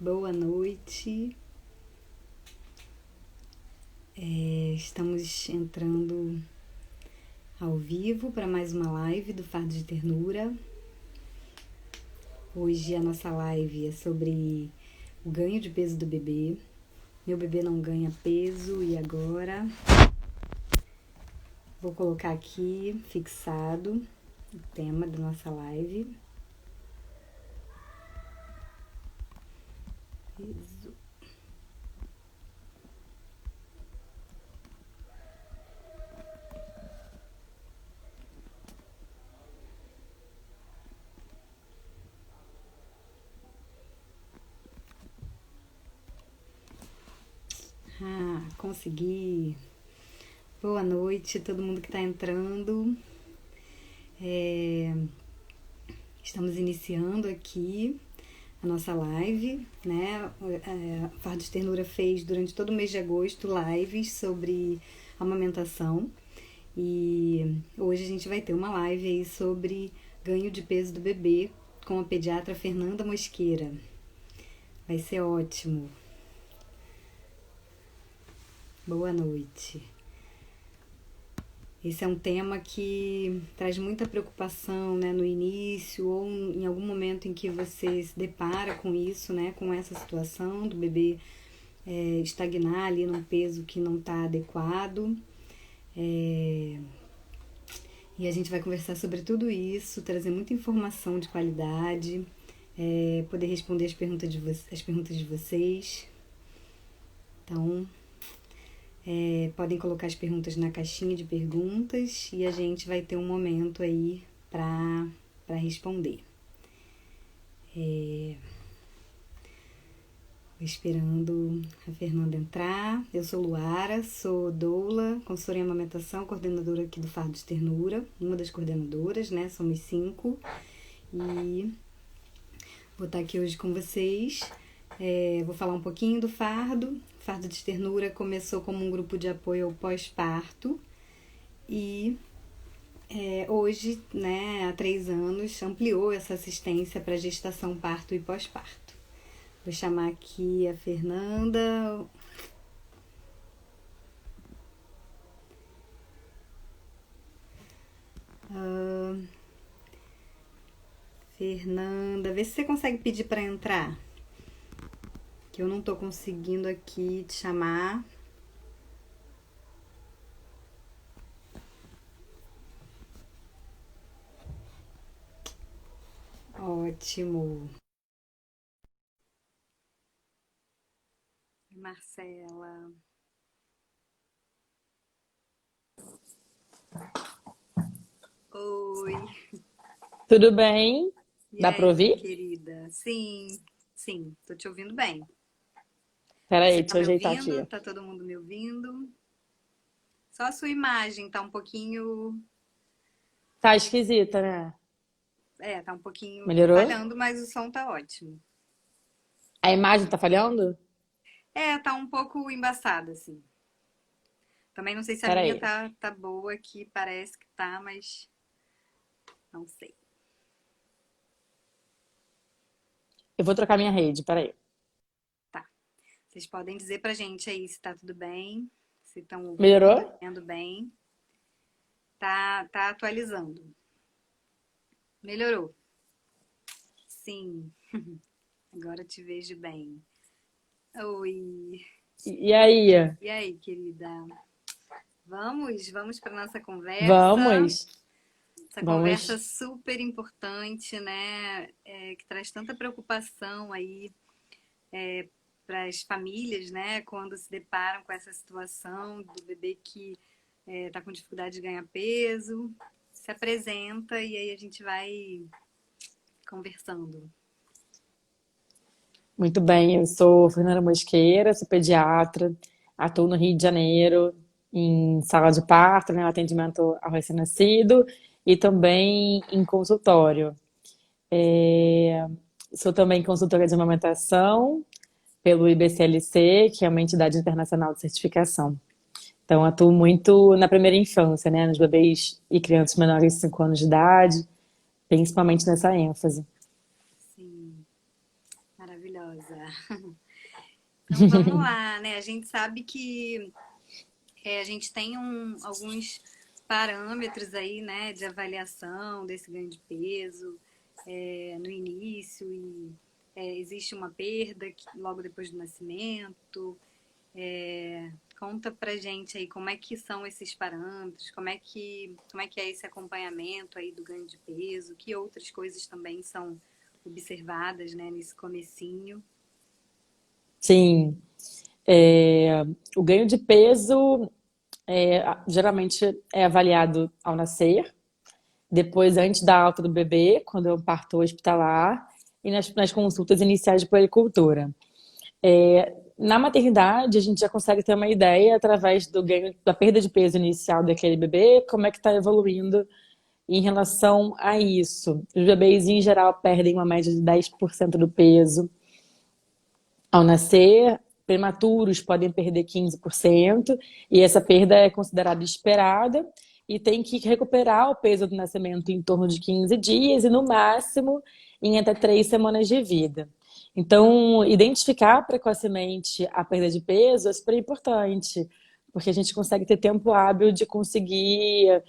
Boa noite. Estamos entrando ao vivo para mais uma live do Fardo de Ternura. Hoje a nossa live é sobre o ganho de peso do bebê. Meu bebê não ganha peso e agora? Vou colocar aqui fixado o tema da nossa live. Peso. Consegui. Boa noite, todo mundo que está entrando. Estamos iniciando aqui a nossa live, né? O Fardo de Ternura fez durante todo o mês de agosto lives sobre amamentação e hoje a gente vai ter uma live aí sobre ganho de peso do bebê com a pediatra Fernanda Mosqueira. Vai ser ótimo. Boa noite. Esse é um tema que traz muita preocupação, né, no início ou em algum momento em que você se depara com isso, né, com essa situação do bebê estagnar ali num peso que não está adequado. E a gente vai conversar sobre tudo isso, trazer muita informação de qualidade, poder responder as perguntas de vocês. Então, podem colocar as perguntas na caixinha de perguntas e a gente vai ter um momento aí para responder. Esperando a Fernanda entrar. Eu sou Luara, sou doula, consultora em amamentação, coordenadora aqui do Fardo de Ternura, uma das coordenadoras, né? Somos 5 e vou estar aqui hoje com vocês. Vou falar um pouquinho do Fardo. O Fardo de Ternura começou como um grupo de apoio ao pós-parto e hoje, né, há 3 anos, ampliou essa assistência para gestação, parto e pós-parto. Vou chamar aqui a Fernanda. Fernanda, vê se você consegue pedir para entrar. Que eu não tô conseguindo aqui te chamar. Ótimo. Marcela. Oi. Tudo bem? E Dá para aí, ouvir? querida? Sim, tô te ouvindo bem. Peraí, Você tá deixa eu me ajeitar ouvindo? aqui. Tá todo mundo me ouvindo? Só a sua imagem tá um pouquinho, Tá esquisita, né? tá um pouquinho Melhorou? falhando, mas o som tá ótimo. A imagem tá falhando? Tá um pouco embaçada, assim. Também não sei se a minha Peraí. tá boa aqui, parece que tá, mas não sei. Eu vou trocar minha rede, peraí. Tá. Vocês podem dizer pra gente aí se tá tudo bem, se estão ouvindo e Melhorou? vendo bem. Tá atualizando. Melhorou. Sim, agora te vejo bem. Oi. E aí? E aí, querida? Vamos para nossa conversa. Vamos? Essa conversa Vamos. super importante, né? Que traz tanta preocupação aí para as famílias, né? Quando se deparam com essa situação do bebê que tá com dificuldade de ganhar peso, se apresenta e aí a gente vai conversando. Muito bem, eu sou Fernanda Mosqueira, sou pediatra, atuo no Rio de Janeiro em sala de parto, né, atendimento ao recém-nascido e também em consultório. Sou também consultora de amamentação pelo IBCLC, que é uma entidade internacional de certificação. Então, atuo muito na primeira infância, né, nos bebês e crianças menores de 5 anos de idade, principalmente nessa ênfase. Sim, maravilhosa. Então vamos lá, né? A gente sabe que a gente tem alguns parâmetros aí, né, de avaliação desse ganho de peso no início e existe uma perda logo depois do nascimento. Conta pra gente aí como é que são esses parâmetros, como é que é esse acompanhamento aí do ganho de peso, que outras coisas também são observadas, né, nesse comecinho. Sim, o ganho de peso geralmente é avaliado ao nascer, depois antes da alta do bebê, quando é um parto hospitalar, e nas consultas iniciais de puericultura. Na maternidade, a gente já consegue ter uma ideia através do ganho, da perda de peso inicial daquele bebê, como é que está evoluindo em relação a isso. Os bebês, em geral, perdem uma média de 10% do peso ao nascer, prematuros podem perder 15%, e essa perda é considerada esperada, e tem que recuperar o peso do nascimento em torno de 15 dias, e no máximo em até 3 semanas de vida. Então, identificar precocemente a perda de peso é super importante, porque a gente consegue ter tempo hábil de conseguir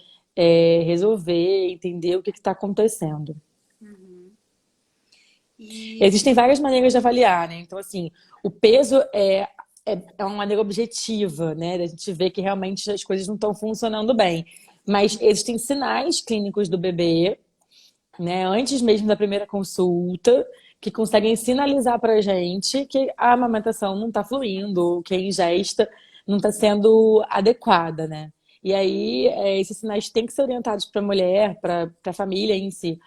resolver, entender o que está acontecendo. Uhum. E Existem várias maneiras de avaliar, né? Então, assim, o peso é uma maneira objetiva, né? Da gente ver que realmente as coisas não estão funcionando bem. Mas existem sinais clínicos do bebê, né? Antes mesmo da primeira consulta, que conseguem sinalizar para a gente que a amamentação não está fluindo, ou que a ingesta não está sendo adequada, né? E aí, esses sinais têm que ser orientados para a mulher, para a família em si,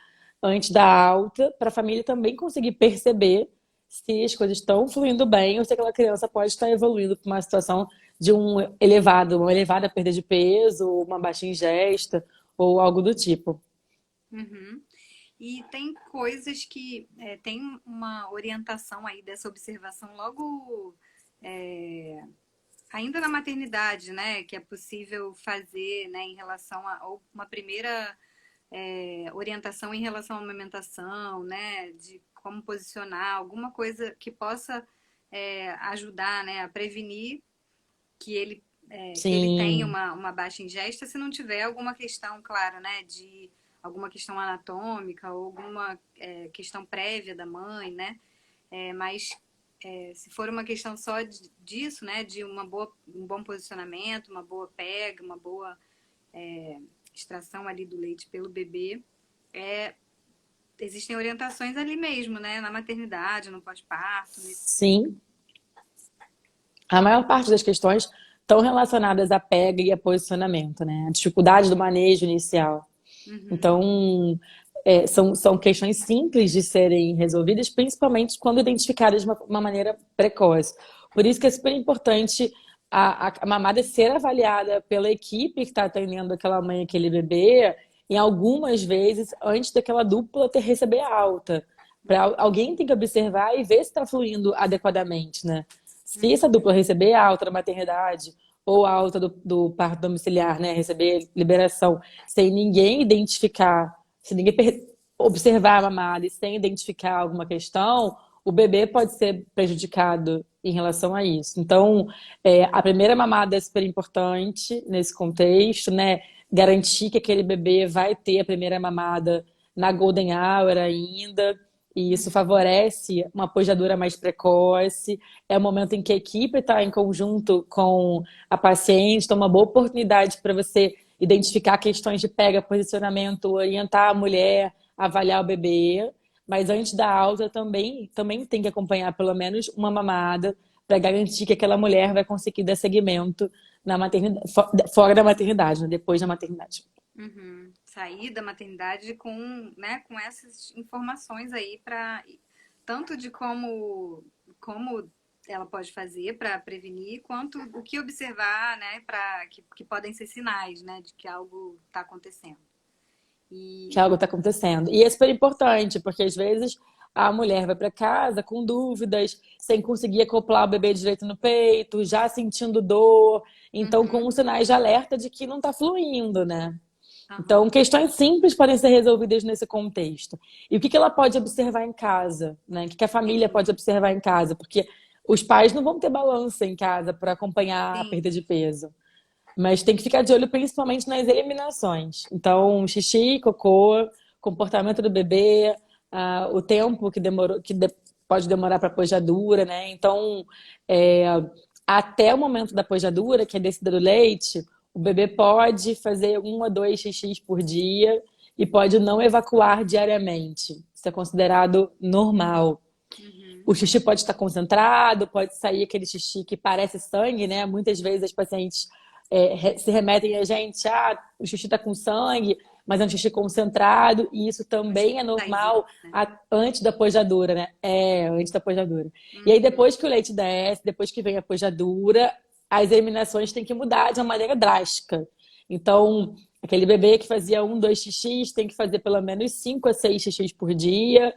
antes da alta, para a família também conseguir perceber se as coisas estão fluindo bem ou se aquela criança pode estar evoluindo para uma situação de uma elevada perda de peso, uma baixa ingesta ou algo do tipo. uhum. E tem coisas que tem uma orientação aí dessa observação logo ainda na maternidade, né? Que é possível fazer, né, em relação a ou uma primeira orientação em relação à amamentação, né? De como posicionar, alguma coisa que possa ajudar, né, a prevenir que ele tenha Sim, uma baixa ingesta se não tiver alguma questão, claro, né, de alguma questão anatômica ou alguma questão prévia da mãe, né? Mas se for uma questão só disso, né, de um bom posicionamento, uma boa pega, uma boa extração ali do leite pelo bebê, existem orientações ali mesmo, né, na maternidade, no pós-parto, nesse... sim. A maior parte das questões estão relacionadas à pega e a posicionamento, né? A dificuldade do manejo inicial. Uhum, Então, são questões simples de serem resolvidas, principalmente quando identificadas de uma maneira precoce. Por isso que é super importante a mamada ser avaliada pela equipe que está atendendo aquela mãe, aquele bebê, em algumas vezes antes daquela dupla receber a alta. Alguém tem que observar e ver se está fluindo adequadamente, né? Se essa dupla receber a alta da maternidade ou a alta do parto domiciliar, né? Receber liberação sem ninguém identificar, se ninguém observar a mamada e sem identificar alguma questão, o bebê pode ser prejudicado em relação a isso. Então, a primeira mamada é super importante nesse contexto, né? Garantir que aquele bebê vai ter a primeira mamada na golden hour ainda, e isso uhum, favorece uma pojadura mais precoce. É o momento em que a equipe está em conjunto com a paciente, então é uma boa oportunidade para você identificar questões de pega, posicionamento, orientar a mulher, avaliar o bebê. Mas antes da alta também tem que acompanhar pelo menos uma mamada para garantir que aquela mulher vai conseguir dar seguimento na maternidade, fora da maternidade, né? Depois da maternidade. uhum. Sair da maternidade com, né, com essas informações aí para tanto de como ela pode fazer para prevenir, quanto o que observar, né, para que podem ser sinais, né, de que algo está acontecendo. Que E algo está acontecendo. E é super importante, porque às vezes a mulher vai para casa com dúvidas, sem conseguir acoplar o bebê direito no peito, já sentindo dor, então com uhum, os sinais de alerta de que não está fluindo, né? Então, uhum, questões simples podem ser resolvidas nesse contexto. E o que ela pode observar em casa, né? O que a família pode entendi. observar em casa? Porque os pais não vão ter balança em casa para acompanhar a Sim. perda de peso. Mas tem que ficar de olho principalmente nas eliminações. Então, xixi, cocô, comportamento do bebê, o tempo que demorou, pode demorar para a pojadura, né? Então, é, até o momento da pojadura, que é a descida do leite, o bebê pode fazer 1 a 2 xixis por dia e pode não evacuar diariamente. Isso é considerado normal. Uhum. O xixi pode estar concentrado, pode sair aquele xixi que parece sangue, né? Muitas vezes as pacientes se remetem a gente, o xixi está com sangue, mas é um xixi concentrado, e isso Mas também é saízinho, normal né? antes da pojadura, né? Antes da pojadura. E aí, Uhum. depois que o leite desce, depois que vem a pojadura, as eliminações têm que mudar de uma maneira drástica. Então, aquele bebê que fazia 1, 2 xixis tem que fazer pelo menos 5 a 6 xixis por dia.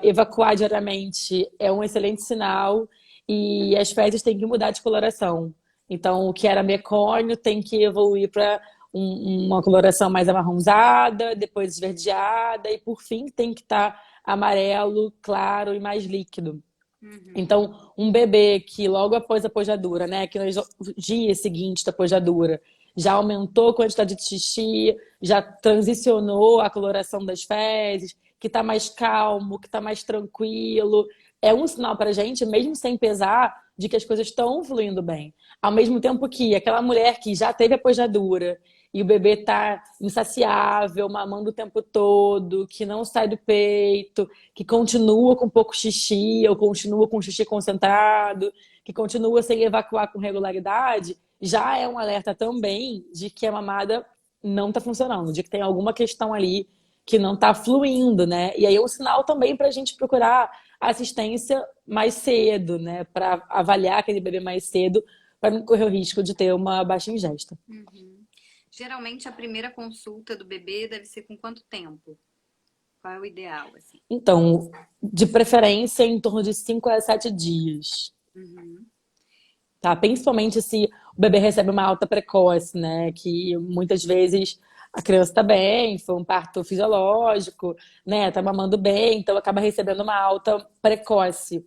Evacuar diariamente é um excelente sinal e as fezes têm que mudar de coloração. Então, o que era mecônio tem que evoluir para uma coloração mais amarronzada, depois esverdeada e, por fim, tem que estar amarelo, claro e mais líquido. Uhum. Então, um bebê que logo após a pojadura, né, que nos dias seguintes da pojadura, já aumentou a quantidade de xixi, já transicionou a coloração das fezes, que está mais calmo, que está mais tranquilo, é um sinal para a gente, mesmo sem pesar, de que as coisas estão fluindo bem. Ao mesmo tempo que aquela mulher que já teve a pojadura e o bebê está insaciável, mamando o tempo todo, que não sai do peito, que continua com pouco xixi, ou continua com xixi concentrado, que continua sem evacuar com regularidade, já é um alerta também de que a mamada não está funcionando, de que tem alguma questão ali que não está fluindo, né? E aí é um sinal também para a gente procurar assistência mais cedo, né? Para avaliar aquele bebê mais cedo, para não correr o risco de ter uma baixa ingesta. Uhum. Geralmente a primeira consulta do bebê deve ser com quanto tempo? Qual é o ideal, assim? Então, de preferência, em torno de 5 a 7 dias. Uhum. Tá? Principalmente se o bebê recebe uma alta precoce, né? Que muitas vezes a criança está bem, foi um parto fisiológico, né? Tá mamando bem, então acaba recebendo uma alta precoce,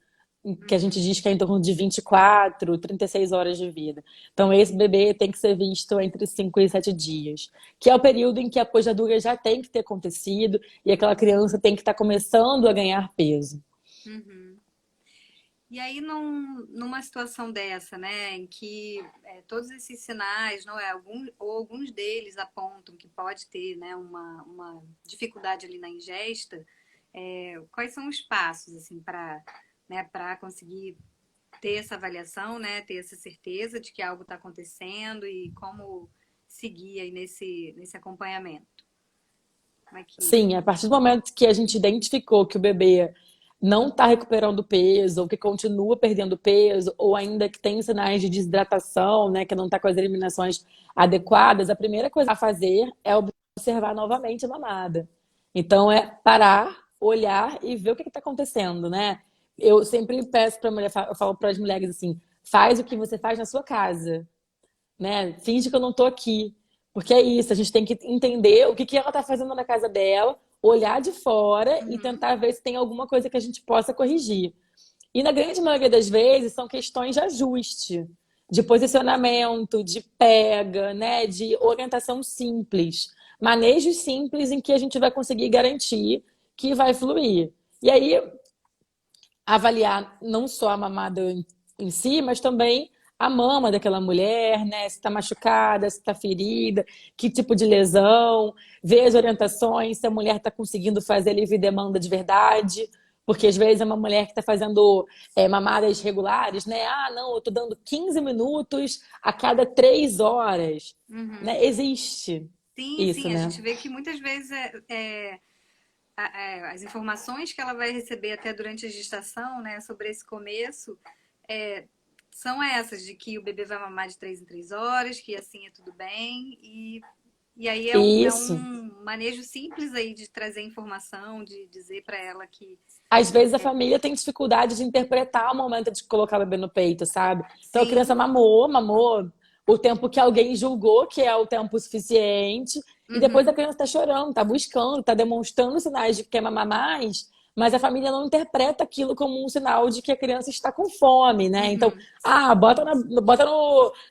que a gente Uhum. diz que é em torno de 24, 36 horas de vida. Então, esse bebê tem que ser visto entre 5 e 7 dias, que é o período em que a pojadura já tem que ter acontecido e aquela criança tem que estar começando a ganhar peso. Uhum. E aí, numa situação dessa, né, em que todos esses sinais, não é, ou alguns deles apontam que pode ter, né, uma dificuldade ali na ingesta, quais são os passos, assim, para conseguir ter essa avaliação, né, ter essa certeza de que algo está acontecendo e como seguir aí nesse acompanhamento? Como é que... Sim, a partir do momento que a gente identificou que o bebê não está recuperando peso, ou que continua perdendo peso, ou ainda que tem sinais de desidratação, né, que não está com as eliminações adequadas, a primeira coisa a fazer é observar novamente a mamada. Então, é parar, olhar e ver o que está acontecendo, né? Eu sempre peço para a mulher, eu falo para as mulheres assim, faz o que você faz na sua casa, né? Finge que eu não tô aqui. Porque é isso, a gente tem que entender o que que ela tá fazendo na casa dela, olhar de fora e Uhum, tentar ver se tem alguma coisa que a gente possa corrigir. E na grande maioria das vezes são questões de ajuste, de posicionamento, de pega, né? De orientação simples. Manejos simples em que a gente vai conseguir garantir que vai fluir. E aí, avaliar não só a mamada em si, mas também a mama daquela mulher, né? Se está machucada, se está ferida, que tipo de lesão, ver as orientações, se a mulher está conseguindo fazer livre demanda de verdade, porque às vezes é uma mulher que está fazendo mamadas regulares, né? Ah, não, eu estou dando 15 minutos a cada 3 horas, uhum. né? Existe Sim, isso, sim, a né? gente vê que muitas vezes as informações que ela vai receber até durante a gestação, né, sobre esse começo, é, são essas, de que o bebê vai mamar de 3 em 3 horas, que assim é tudo bem, e aí é Isso. um manejo simples aí de trazer informação, de dizer para ela que Às vezes a família tem dificuldade de interpretar o momento de colocar o bebê no peito, sabe? Então a criança sim, mamou o tempo que alguém julgou que é o tempo suficiente, e depois a uhum, criança está chorando, está buscando, está demonstrando sinais de que quer mamar mais, mas a família não interpreta aquilo como um sinal de que a criança está com fome, né? Então, Sim. bota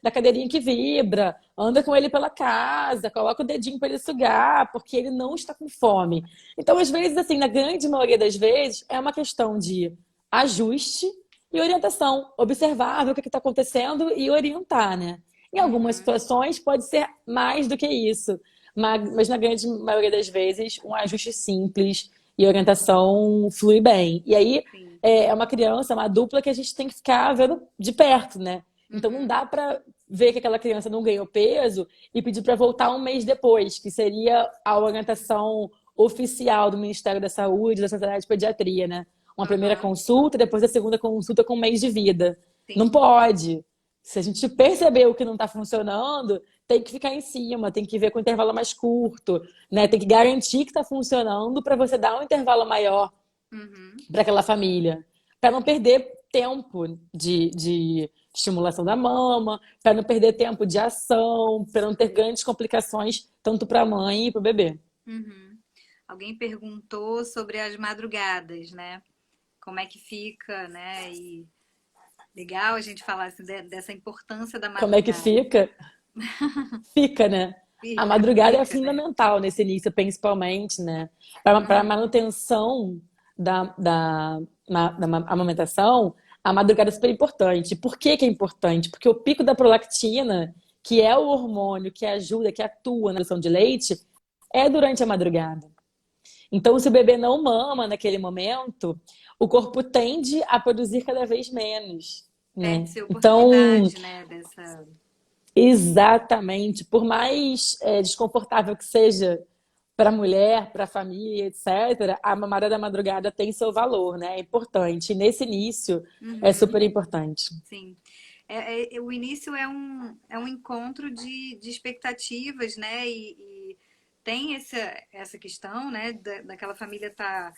na cadeirinha que vibra, anda com ele pela casa, coloca o dedinho para ele sugar, porque ele não está com fome. Então, às vezes, assim, na grande maioria das vezes, é uma questão de ajuste e orientação. Observar, ver o que está acontecendo e orientar, né? Em algumas Uhum. situações pode ser mais do que isso, mas na grande maioria das vezes, um ajuste simples e orientação flui bem. E aí Sim. é uma criança, uma dupla que a gente tem que ficar vendo de perto, né? Então não Uhum. dá para ver que aquela criança não ganhou peso e pedir para voltar um mês depois, que seria a orientação oficial do Ministério da Saúde, da Sociedade de Pediatria, né? Uma primeira Aham. consulta, depois a segunda consulta com um mês de vida. Não Sim. pode. Se a gente perceber o que não está funcionando, tem que ficar em cima, tem que ver com intervalo mais curto, né? Tem que garantir que está funcionando para você dar um intervalo maior Uhum. para aquela família, para não perder tempo de estimulação da mama, para não perder tempo de ação, para não ter grandes complicações tanto para a mãe e para o bebê. Uhum. Alguém perguntou sobre as madrugadas, né? Como é que fica, né? E legal a gente falar assim, dessa importância da Como é que madrugada. fica? Fica, né? A Fica, madrugada é fica, né? fundamental nesse início, principalmente, né? Para a Uhum. manutenção da amamentação, a madrugada é super importante. Por que que é importante? Porque o pico da prolactina, que é o hormônio que ajuda, que atua na produção de leite, é durante a madrugada. Então, se o bebê não mama naquele momento, o corpo tende a produzir cada vez menos, né? Perde-se a Então, oportunidade, né? Dessa. exatamente. Por mais desconfortável que seja para a mulher, para a família, etc., a mamada da madrugada tem seu valor, né? É importante. E nesse início é Uhum. super importante. Sim. O início é um encontro de expectativas, né? E tem essa questão, né? Daquela família estar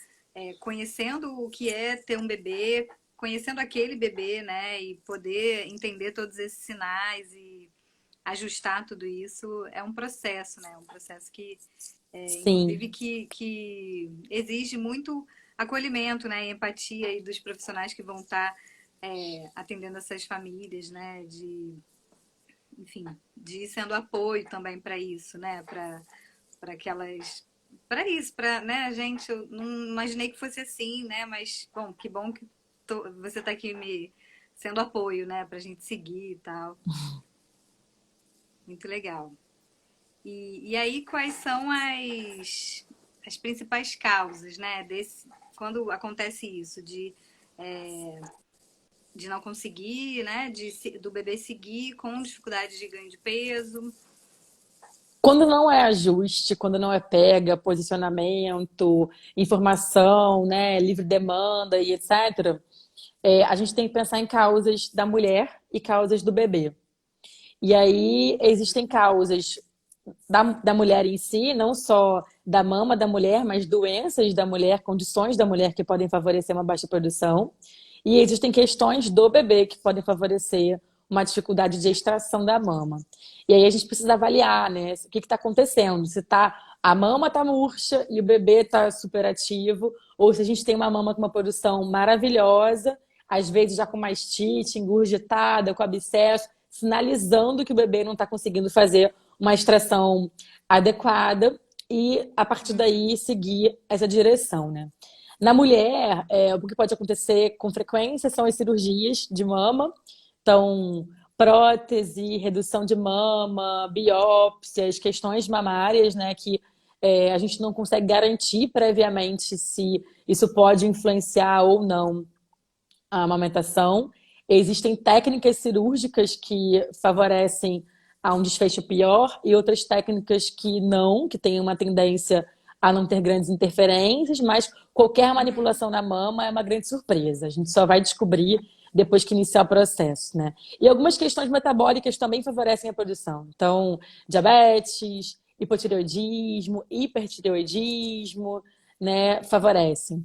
conhecendo o que é ter um bebê, conhecendo aquele bebê, né? E poder entender todos esses sinais e ajustar tudo isso é um processo, né? Um processo que, inclusive, Sim. que exige muito acolhimento, né? E empatia aí dos profissionais que vão estar atendendo essas famílias, né? Enfim, de sendo apoio também para isso, né? Para que elas. Para isso, para, né, gente, eu não imaginei que fosse assim, né? Mas, bom que você está aqui me sendo apoio, né? Para a gente seguir e tal. Muito legal. E aí, quais são as principais causas, né? Quando acontece isso, de não conseguir, né? Do bebê seguir com dificuldade de ganho de peso. Quando não é ajuste, quando não é pega, posicionamento, informação, né, livre demanda e etc., a gente tem que pensar em causas da mulher e causas do bebê. E aí existem causas da mulher em si, não só da mama da mulher, mas doenças da mulher, condições da mulher que podem favorecer uma baixa produção. E existem questões do bebê que podem favorecer uma dificuldade de extração da mama. E aí a gente precisa avaliar, né, o que está acontecendo. Se a mama está murcha e o bebê está superativo, ou se a gente tem uma mama com uma produção maravilhosa, às vezes já com mastite, engurgitada, com abscesso, sinalizando que o bebê não está conseguindo fazer uma extração adequada e, a partir daí, seguir essa direção, né? Na mulher, o que pode acontecer com frequência são as cirurgias de mama. Então, prótese, redução de mama, biópsias, questões mamárias, né? Que a gente não consegue garantir previamente se isso pode influenciar ou não a amamentação. Existem técnicas cirúrgicas que favorecem a um desfecho pior e outras técnicas que não, que têm uma tendência a não ter grandes interferências, mas qualquer Uhum. manipulação na mama é uma grande surpresa. A gente só vai descobrir depois que iniciar o processo, né? E algumas questões metabólicas também favorecem a produção. Então, diabetes, hipotireoidismo, hipertireoidismo, né, favorecem.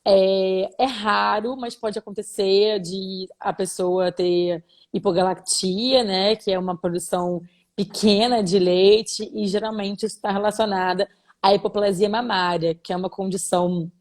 É raro, mas pode acontecer de a pessoa ter hipogalactia, né, que é uma produção pequena de leite, e geralmente isso está relacionada à hipoplasia mamária, que é uma condição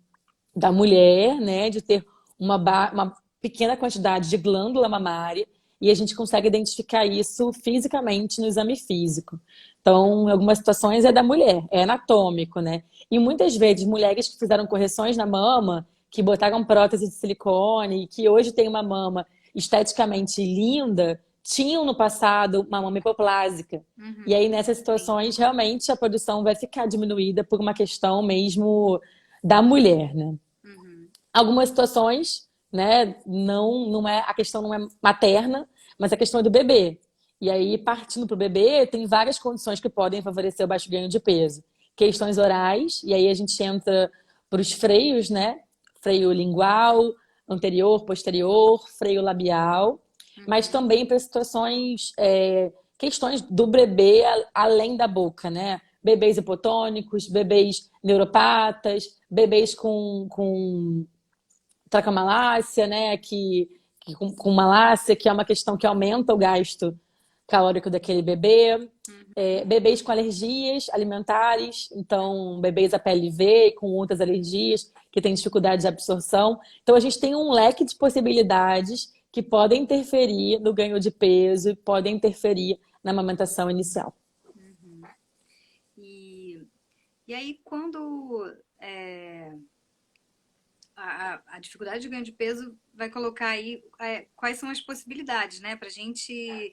da mulher, né, de ter uma pequena quantidade de glândula mamária, e a gente consegue identificar isso fisicamente no exame físico. Então, em algumas situações é da mulher, é anatômico, né? E muitas vezes mulheres que fizeram correções na mama, que botaram prótese de silicone, e que hoje tem uma mama esteticamente linda, tinham no passado uma mama hipoplásica. E aí, nessas Sim. situações, realmente a produção vai ficar diminuída por uma questão mesmo da mulher, né? Uhum. Algumas situações, né, não é a questão não é materna, mas a questão é do bebê. E aí, partindo para o bebê, tem várias condições que podem favorecer o baixo ganho de peso. Questões orais, e aí a gente entra para os freios, né? Freio lingual, anterior, posterior, freio labial, mas Uhum. também para situações, questões do bebê além da boca, né? Bebês hipotônicos, bebês neuropatas, bebês com traquamalácia, né? Com malácia, que é uma questão que aumenta o gasto calórico daquele bebê. Bebês com alergias alimentares, então bebês APLV com outras alergias que têm dificuldade de absorção. Então a gente tem um leque de possibilidades que podem interferir no ganho de peso e podem interferir na amamentação inicial. Uhum. E, e aí, quando é, a dificuldade de ganho de peso vai colocar aí quais são as possibilidades, né, para gente,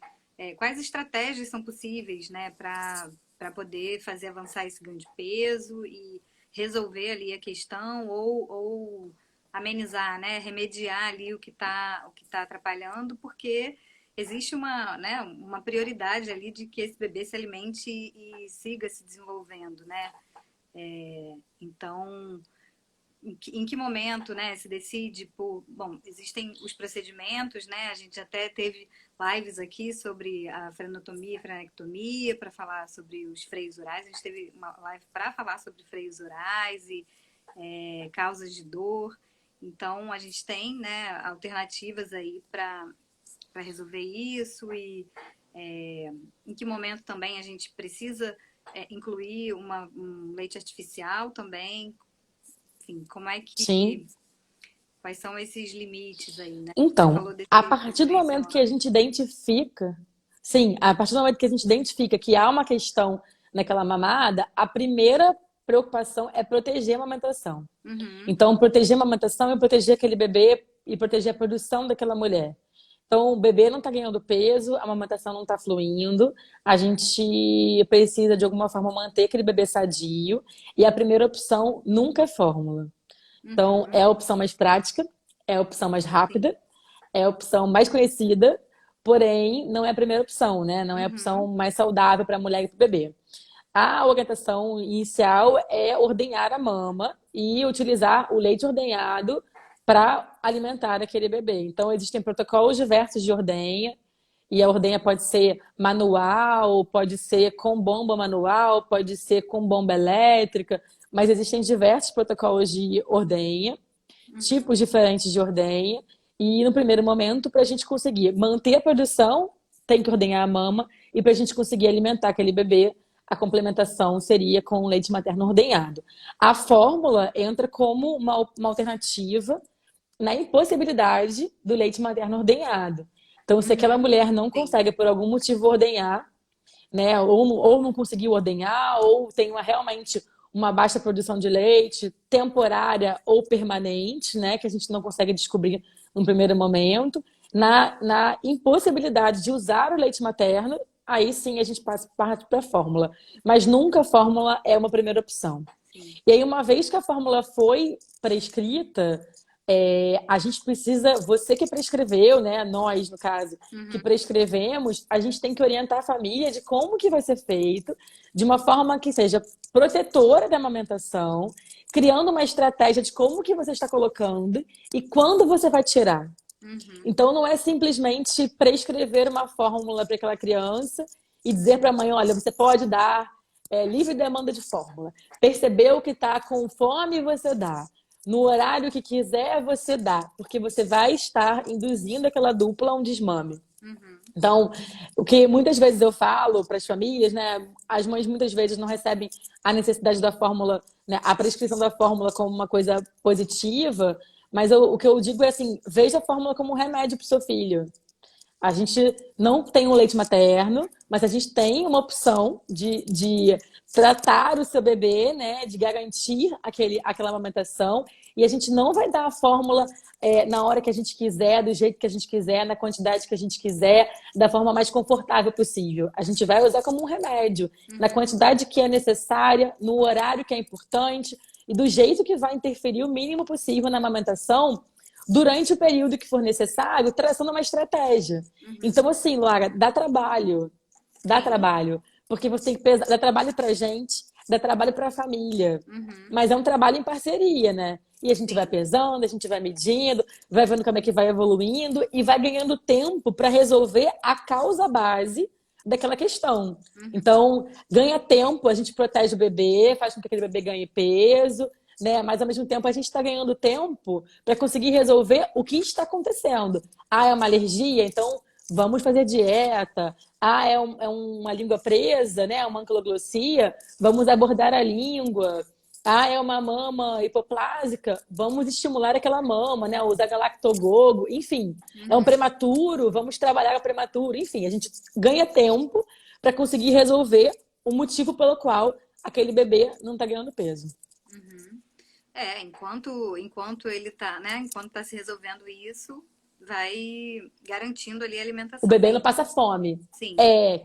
quais estratégias são possíveis, né, para poder fazer avançar esse ganho de peso e resolver ali a questão ou amenizar, né, remediar ali o que tá atrapalhando, porque existe uma, né, uma prioridade ali de que esse bebê se alimente e siga se desenvolvendo, né? Então, em que momento, né, se decide por... Bom, existem os procedimentos, né, a gente até teve lives aqui sobre a frenotomia e frenectomia para falar sobre os freios orais, a gente teve uma live para falar sobre freios orais e causas de dor, então a gente tem, né, alternativas aí para resolver isso e em que momento também a gente precisa incluir um leite artificial também, enfim, como é Sim. que. Quais são esses limites aí, né? Você Então, falou a desse partir do momento que a diferencial. gente identifica, sim, a partir do momento que a gente identifica que há uma questão naquela mamada, a primeira preocupação é proteger a amamentação. Uhum, Então, proteger a amamentação é proteger aquele bebê e proteger a produção daquela mulher. Então, o bebê não está ganhando peso, a amamentação não está fluindo, a gente precisa, de alguma forma, manter aquele bebê sadio, e a primeira opção nunca é fórmula. Então, é uhum, a opção mais prática, é a opção mais sim, rápida, é a opção mais conhecida, porém, não é a primeira opção, né? Não é a opção uhum, mais saudável para a mulher e para o bebê. A orientação inicial é ordenhar a mama e utilizar o leite ordenhado para alimentar aquele bebê. Então, existem protocolos diversos de ordenha, e a ordenha pode ser manual, pode ser com bomba manual, pode ser com bomba elétrica, mas existem diversos protocolos de ordenha, uhum, tipos diferentes de ordenha, e no primeiro momento, para a gente conseguir manter a produção, tem que ordenhar a mama, e para a gente conseguir alimentar aquele bebê, a complementação seria com leite materno ordenhado. A fórmula entra como uma alternativa na impossibilidade do leite materno ordenhado. Então, se aquela uhum, mulher não sim, consegue, por algum motivo, ordenhar, né, ou não conseguiu ordenhar, ou tem realmente uma baixa produção de leite, temporária ou permanente, né, que a gente não consegue descobrir no primeiro momento, na impossibilidade de usar o leite materno, aí sim a gente parte para a fórmula. Mas nunca a fórmula é uma primeira opção. sim, E aí, uma vez que a fórmula foi prescrita, a gente precisa, você que prescreveu, né, nós, no caso, que uhum, prescrevemos, a gente tem que orientar a família de como que vai ser feito, de uma forma que seja protetora da amamentação, criando uma estratégia de como que você está colocando e quando você vai tirar. uhum, Então, não é simplesmente prescrever uma fórmula para aquela criança e dizer para a mãe, olha, você pode dar livre demanda de fórmula. Percebeu que está com fome, você dá. No horário que quiser, você dá, porque você vai estar induzindo aquela dupla a um desmame. Uhum. Então, o que muitas vezes eu falo para as famílias, né? As mães muitas vezes não recebem a necessidade da fórmula, né, a prescrição da fórmula como uma coisa positiva, mas o que eu digo é assim, veja a fórmula como um remédio para o seu filho. A gente não tem um leite materno, mas a gente tem uma opção de tratar o seu bebê, né? De garantir aquela amamentação. E a gente não vai dar a fórmula na hora que a gente quiser, do jeito que a gente quiser, na quantidade que a gente quiser, da forma mais confortável possível. A gente vai usar como um remédio, na Uhum. quantidade que é necessária, no horário que é importante e do jeito que vai interferir o mínimo possível na amamentação durante o período que for necessário, traçando uma estratégia. Uhum. Então, assim, Lara, dá trabalho. Dá Sim. trabalho. Porque você tem que pesar, dá trabalho pra gente, dá trabalho pra família. Uhum. Mas é um trabalho em parceria, né? E a gente vai Sim. pesando, a gente vai medindo, vai vendo como é que vai evoluindo e vai ganhando tempo para resolver a causa base daquela questão. Uhum. Então, ganha tempo, a gente protege o bebê, faz com que aquele bebê ganhe peso, né? Mas ao mesmo tempo a gente está ganhando tempo para conseguir resolver o que está acontecendo. Ah, é uma alergia, então vamos fazer dieta. Ah, é uma língua presa, né? Uma anquiloglossia, vamos abordar a língua. Ah, é uma mama hipoplásica, vamos estimular aquela mama, né? Usar galactogogo, enfim. É um Uhum. prematuro, vamos trabalhar o prematuro, enfim. A gente ganha tempo para conseguir resolver o motivo pelo qual aquele bebê não está ganhando peso. Uhum. É, enquanto ele tá, né? Enquanto tá se resolvendo isso, vai garantindo ali a O alimentação. bebê não passa fome. Sim.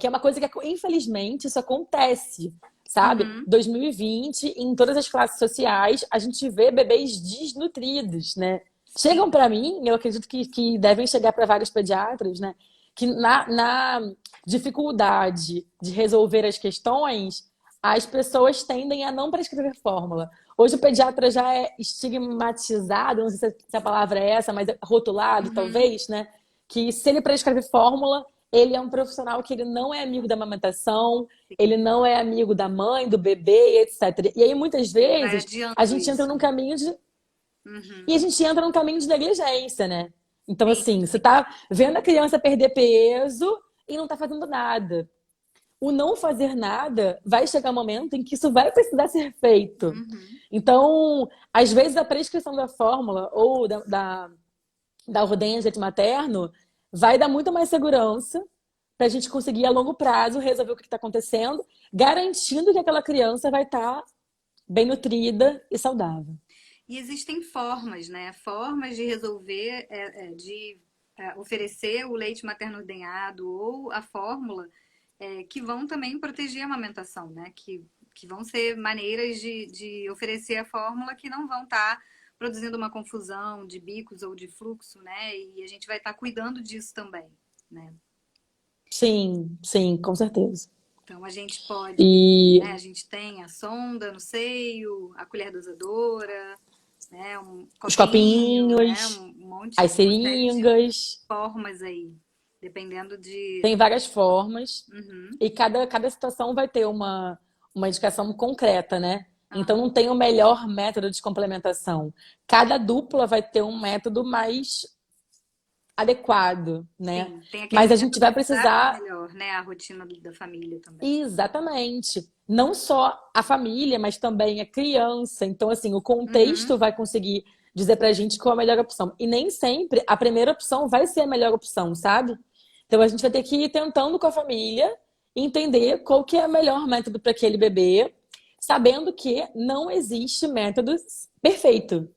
Que é uma coisa que, infelizmente, isso acontece, sabe? Uhum. 2020, em todas as classes sociais, a gente vê bebês desnutridos, né? Chegam Sim. para mim, eu acredito que devem chegar para vários pediatras, né? Que na dificuldade de resolver as questões, as pessoas tendem a não prescrever fórmula. Hoje o pediatra já é estigmatizado, não sei se a palavra é essa, mas é rotulado, Uhum. talvez, né? Que se ele prescreve fórmula, ele é um profissional que ele não é amigo da amamentação, ele não é amigo da mãe, do bebê, etc. E aí, muitas Ele vai vezes, a adiando gente entra isso, num né? caminho de. E Uhum. a gente entra num caminho de negligência, né? Então, Sim. assim, você tá vendo a criança perder peso e não tá fazendo nada. O não fazer nada vai chegar um momento em que isso vai precisar ser feito. Uhum. Então, às vezes, a prescrição da fórmula ou da ordenha de leite materno vai dar muito mais segurança para a gente conseguir, a longo prazo, resolver o que está acontecendo, garantindo que aquela criança vai estar bem nutrida e saudável. E existem formas, né? Formas de resolver, oferecer o leite materno ordenhado ou a fórmula que vão também proteger a amamentação, né? Que vão ser maneiras de oferecer a fórmula que não vão estar produzindo uma confusão de bicos ou de fluxo, né? E a gente vai estar cuidando disso também, né? Sim, sim, com certeza. Então a gente pode, né? A E gente tem a sonda no seio, a colher dosadora, né? Um os copinho, né? copinhos, Um monte, as uma série de seringas, formas aí, dependendo de. tem várias formas. Uhum, E cada situação vai ter uma indicação concreta, né? Então aham. não tem o melhor método de complementação. Cada dupla vai ter um método mais adequado, né? Sim, tem aquele Mas a gente método vai que se adapta precisar melhor, né? À rotina da família também. exatamente, não só a família, mas também a criança. Então, assim, o Uhum, contexto vai conseguir dizer pra gente qual é a melhor opção. E nem sempre a primeira opção vai ser a melhor opção, sabe? Então a gente vai ter que ir tentando com a família entender qual que é o melhor método para aquele bebê, sabendo que não existe método perfeito.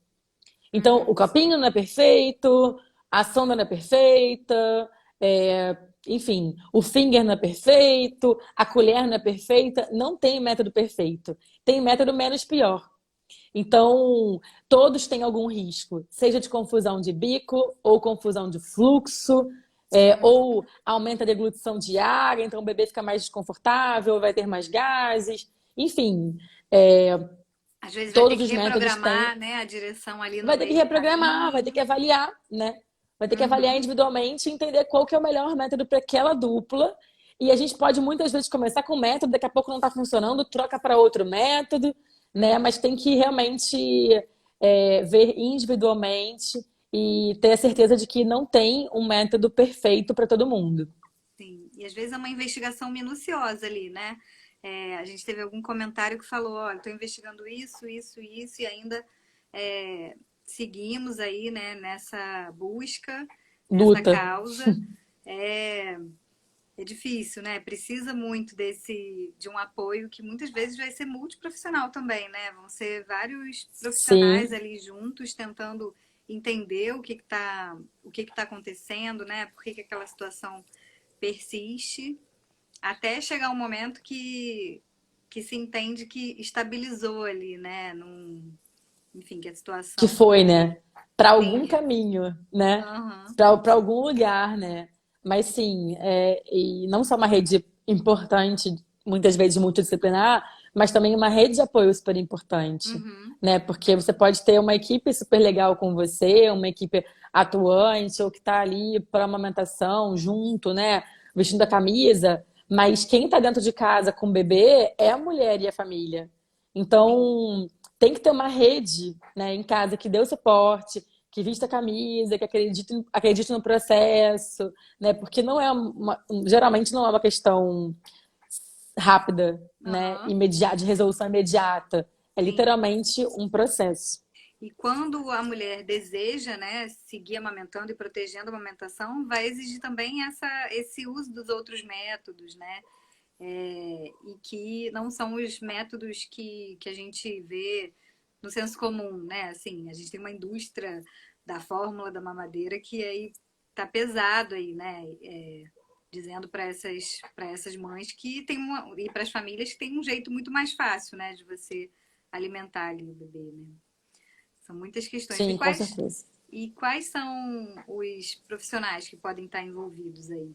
Então, o uhum. copinho não é perfeito, a sonda não é perfeita, é, enfim, o finger não é perfeito, a colher não é perfeita, não tem método perfeito. Tem método menos pior. Então, todos têm algum risco, seja de confusão de bico, ou confusão de fluxo, ou aumenta a deglutição de ar, então o bebê fica mais desconfortável, vai ter mais gases, enfim, é, Às vezes vai ter todos que os métodos têm. reprogramar, né, a direção ali no Vai ter que meio do reprogramar, vai ter caminho. que avaliar, né? Vai ter que avaliar Uhum, individualmente e entender qual que é o melhor método para aquela dupla. E a gente pode muitas vezes começar com um método, daqui a pouco não está funcionando, troca para outro método, né? uhum. Mas tem que realmente ver individualmente e ter a certeza de que não tem um método perfeito para todo mundo. Sim, e às vezes é uma investigação minuciosa ali, né? A gente teve algum comentário que falou, olha, estou investigando isso, isso, isso, e ainda é, seguimos aí, né, nessa busca, nessa Luta. causa. É, é difícil, né? Precisa muito de um apoio que muitas vezes vai ser multiprofissional também, né? Vão ser vários profissionais Sim, ali juntos tentando entender o que que tá acontecendo, né? Por que que aquela situação persiste, até chegar um momento que se entende que estabilizou ali, né? Enfim, que a que situação foi, né? Para algum tem. caminho, né? Aham, Para algum lugar, né? Mas sim, e não só uma rede importante, muitas vezes multidisciplinar, mas também uma rede de apoio super importante, uhum, né? Porque você pode ter uma equipe super legal com você, uma equipe atuante, ou que está ali para amamentação, junto, né? Vestindo a camisa, mas quem está dentro de casa com o bebê é a mulher e a família. sim. Então, tem que ter uma rede, né, em casa que dê o suporte, que vista a camisa, que acredite no processo, né? Porque não é geralmente não é uma questão rápida, né? Aham, Imediata, de resolução imediata. É sim. literalmente um processo. E quando a mulher deseja, né, seguir amamentando e protegendo a amamentação, vai exigir também esse uso dos outros métodos, né? E que não são os métodos que a gente vê no senso comum, né? Assim, a gente tem uma indústria da fórmula da mamadeira que aí tá pesado aí, né? Dizendo para essas mães que tem e para as famílias que tem um jeito muito mais fácil, né, de você alimentar ali o bebê, né? São muitas questões. Sim, com certeza. E quais são os profissionais que podem estar envolvidos aí?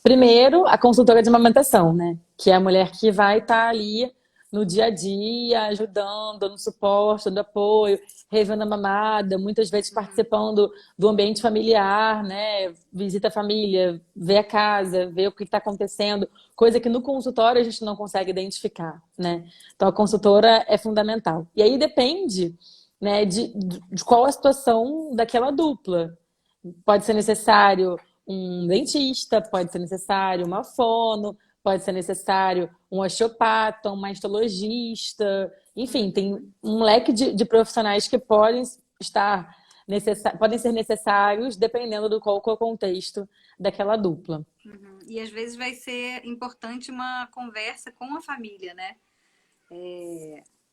Primeiro, a consultora de amamentação, né? Que é a mulher que vai estar ali no dia a dia, ajudando, dando suporte, dando apoio, revendo a mamada, muitas vezes Uhum, participando do ambiente familiar, né? Visita a família, vê a casa, vê o que está acontecendo, coisa que no consultório a gente não consegue identificar, né? Então a consultora é fundamental. E aí depende, né, de qual a situação daquela dupla. Pode ser necessário um dentista, pode ser necessário uma fono, pode ser necessário um osteopata, um mastologista, enfim, tem uhum, um leque de profissionais que podem estar podem ser necessários dependendo do qual é o contexto daquela dupla. uhum. E às vezes vai ser importante uma conversa com a família, né?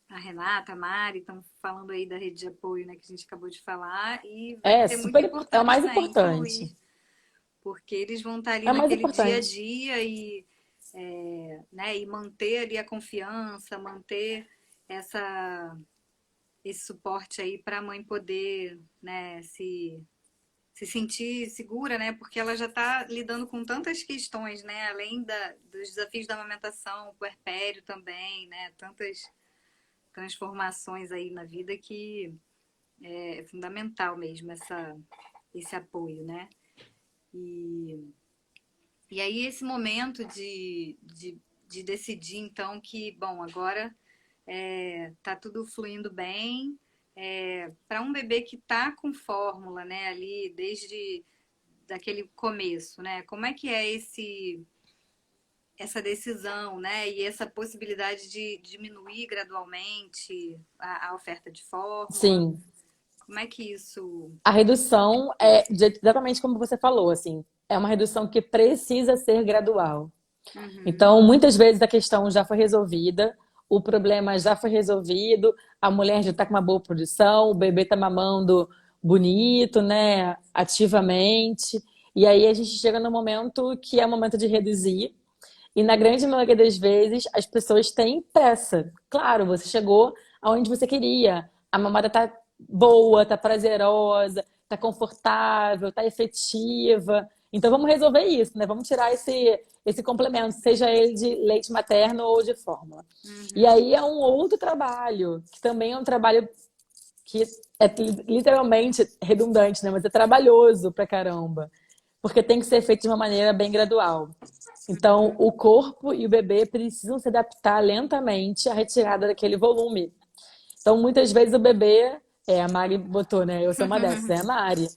A Renata, a Mari estão falando aí da rede de apoio, né, que a gente acabou de falar, e vai É ser muito é o importante, mais né, importante. incluir, porque eles vão estar ali É o mais naquele dia a importante. dia né, e manter ali a confiança, manter essa, esse suporte aí para a mãe poder, né, se sentir segura, né, porque ela já está lidando com tantas questões, né, além dos desafios da amamentação, o puerpério também, né, tantas transformações aí na vida que é fundamental mesmo esse apoio, né? E, e aí esse momento de decidir então que, bom, agora tá tudo fluindo bem, para um bebê que tá com fórmula, né, ali desde daquele começo, né? Como é que é essa decisão, né? E essa possibilidade de diminuir gradualmente a oferta de fórmula? Sim, Como é que isso. a redução é exatamente como você falou, assim, é uma redução que precisa ser gradual. Uhum, Então, muitas vezes a questão já foi resolvida, o problema já foi resolvido, a mulher já está com uma boa produção, o bebê está mamando bonito, né, ativamente, e aí a gente chega no momento que é o momento de reduzir, e na grande maioria das vezes as pessoas têm pressa. Claro, você chegou aonde você queria, a mamada está boa, está prazerosa, está confortável, está efetiva. Então vamos resolver isso, né? Vamos tirar esse complemento, seja ele de leite materno ou de fórmula. E uhum, aí é um outro trabalho, que também é um trabalho que é literalmente redundante, né? Mas é trabalhoso pra caramba, porque tem que ser feito de uma maneira bem gradual. Então, uhum, o corpo e o bebê precisam se adaptar lentamente à retirada daquele volume. Então, muitas vezes o bebê A Mari botou, né? Eu sou uma dessas, é a Mari.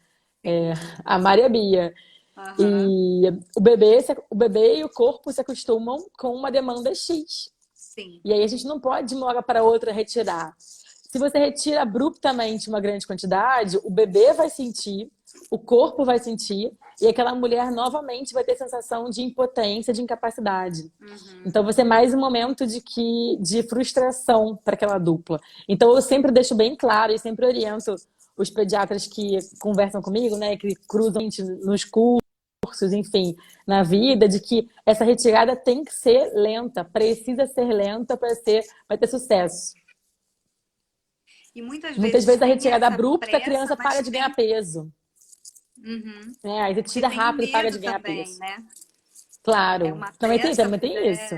É, a Mari é a Bia. Aham, E o bebê e o corpo se acostumam com uma demanda X. sim. E aí a gente não pode, de uma hora para outra, retirar. Se você retira abruptamente uma grande quantidade, o bebê vai sentir, o corpo vai sentir, e aquela mulher novamente vai ter sensação de impotência, de incapacidade. Uhum. Então, vai ser mais um momento de frustração para aquela dupla. Então, eu sempre deixo bem claro e sempre oriento os pediatras que conversam comigo, né, que cruzam nos cursos, enfim, na vida, de que essa retirada tem que ser lenta, precisa ser lenta para ter sucesso. E muitas Muitas vezes vezes a tem retirada essa abrupta, a pressa, criança para mas de ganhar tem. peso. Uhum. Né? Aí você Porque tira tem o rápido e para de medo ganhar também, peso. né? É Claro. uma pressa, Também mas tem isso.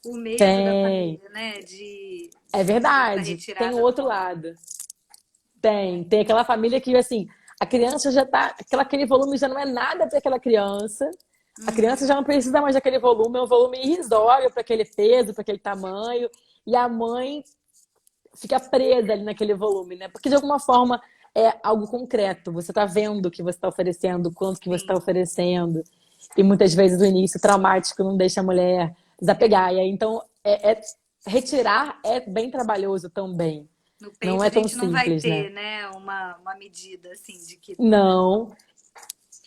o medo da Tem. família, né? É De fazer essa verdade. Tem o retirada outro logo. lado. Tem aquela família que, assim, a criança já tá. Aquele volume já não é nada para aquela criança. A criança já Uhum. não precisa mais daquele volume, é um volume irrisório para aquele peso, para aquele tamanho. E a mãe fica presa ali naquele volume, né? Porque de alguma forma é algo concreto. Você está vendo o que você está oferecendo, o quanto que você está Sim. oferecendo. E muitas vezes o início traumático não deixa a mulher desapegar. E aí, então, retirar é bem trabalhoso também. No Não peito é a tão gente não vai simples, né? ter, né, uma medida assim de que. Não.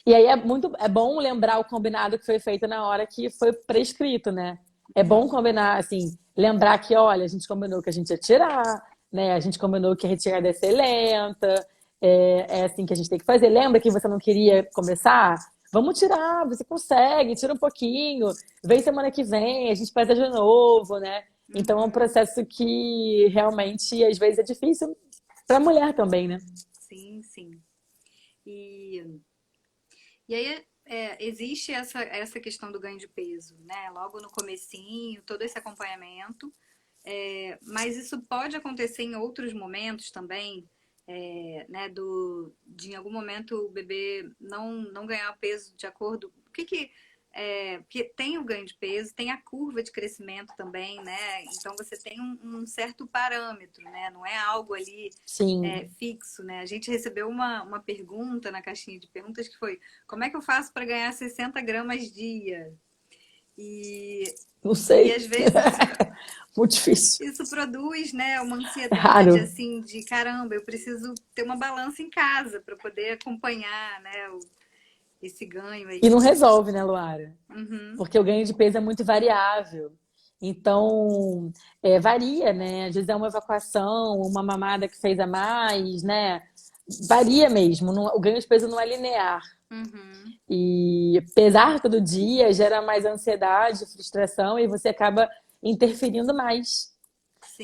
E aí é bom lembrar o combinado que foi feito na hora que foi prescrito, né? É bom Uhum. combinar, assim, lembrar que, olha, a gente combinou que a gente ia tirar, né? A gente combinou que a retirada ia ser lenta, é assim que a gente tem que fazer. Lembra que você não queria começar? Vamos tirar, você consegue, tira um pouquinho, vem semana que vem, a gente faz de novo, né? Então é um Uhum. processo que realmente às vezes é difícil para a mulher também, né? Sim, sim. E, e aí existe essa questão do ganho de peso, né? Logo no comecinho, todo esse acompanhamento. Mas isso pode acontecer em outros momentos também, né? De em algum momento o bebê não ganhar peso de acordo. O que que. Porque tem o ganho de peso, tem a curva de crescimento também, né? Então você tem um certo parâmetro, né? Não é algo ali Sim, fixo, né? A gente recebeu uma pergunta na caixinha de perguntas que foi: como é que eu faço para ganhar 60 gramas dia? E, não e sei. às vezes Muito difícil. isso produz, né, uma É ansiedade raro. assim de caramba, eu preciso ter uma balança em casa para poder acompanhar, né, esse ganho E aí. não resolve, né, Luara? Uhum, Porque o ganho de peso é muito variável. Então, varia, né? Às vezes é uma evacuação, uma mamada que fez a mais, né? Varia mesmo. O ganho de peso não é linear. uhum, E pesar todo dia gera mais ansiedade, frustração e você acaba interferindo mais.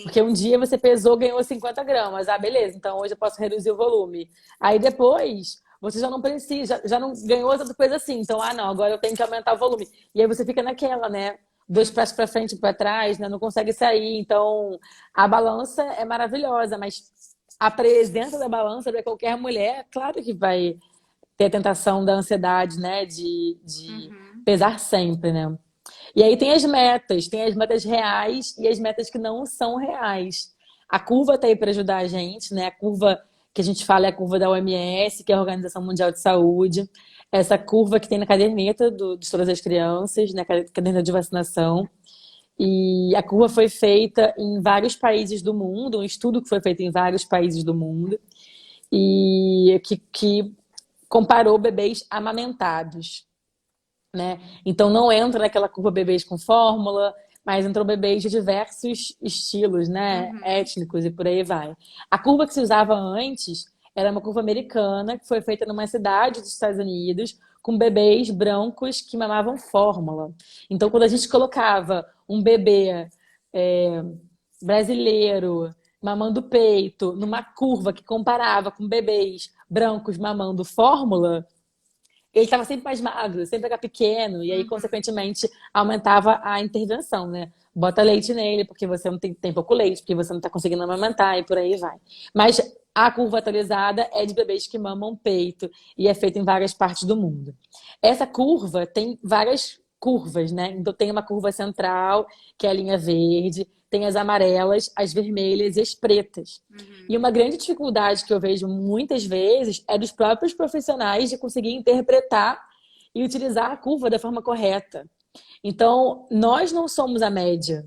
Porque sim, um dia você pesou, ganhou 50 gramas. Ah, beleza, então hoje eu posso reduzir o volume. Aí depois você já não precisa, já não ganhou tanto peso assim. Então, não, agora eu tenho que aumentar o volume. E aí você fica naquela, né? Dois passos para frente e para trás, né? Não consegue sair. Então, a balança é maravilhosa, mas a presença da balança para qualquer mulher, claro que vai ter a tentação da ansiedade, né? De uhum, pesar sempre, né? E aí tem as metas reais e as metas que não são reais. A curva está aí para ajudar a gente, né? A curva que a gente fala é a curva da OMS, que é a Organização Mundial de Saúde. Essa curva que tem na caderneta de todas as crianças, na caderneta de vacinação. E a curva foi feita em vários países do mundo, um estudo que foi feito em vários países do mundo, e que comparou bebês amamentados, né? Então não entra naquela curva bebês com fórmula, mas entram bebês de diversos estilos, né? uhum, Étnicos e por aí vai. A curva que se usava antes era uma curva americana que foi feita numa cidade dos Estados Unidos com bebês brancos que mamavam fórmula. Então quando a gente colocava um bebê é, brasileiro mamando peito numa curva que comparava com bebês brancos mamando fórmula, ele estava sempre mais magro, sempre era pequeno, e aí, uhum, consequentemente, aumentava a intervenção, né? Bota leite nele, porque você não tem pouco leite, porque você não está conseguindo amamentar, e por aí vai. Mas a curva atualizada é de bebês que mamam peito, e é feita em várias partes do mundo. Essa curva tem várias curvas, né? Então, tem uma curva central, que é a linha verde, tem as amarelas, as vermelhas e as pretas. E Uhum. uma grande dificuldade que eu vejo muitas vezes é dos próprios profissionais de conseguir interpretar e utilizar a curva da forma correta. Então, nós não somos a média.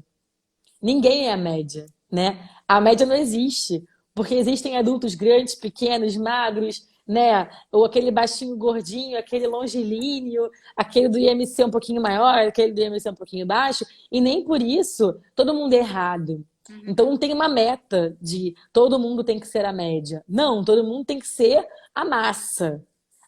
Ninguém é a média, né? A média não existe, porque existem adultos grandes, pequenos, magros, né? Ou aquele baixinho gordinho, aquele longilíneo, aquele do IMC um pouquinho maior, aquele do IMC um pouquinho baixo, e nem por isso todo mundo é errado. Então Uhum. não tem uma meta de todo mundo tem que ser a média. Não, todo mundo tem que ser a massa.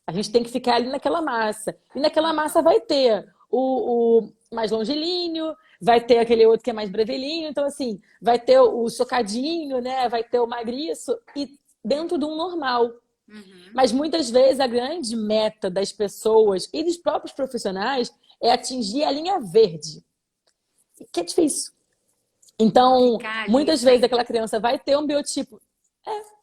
A gente tem que ficar ali naquela massa. E naquela massa Aham. vai ter o mais longilíneo, vai ter aquele outro que é mais brevelinho. Então, assim, vai ter o socadinho, né? Vai ter o magriço e dentro de um normal. Uhum. Mas muitas vezes a grande meta das pessoas e dos próprios profissionais é atingir a linha verde, que é difícil. Então, Ficar ali muitas vezes aquela sempre. criança vai ter um biotipo.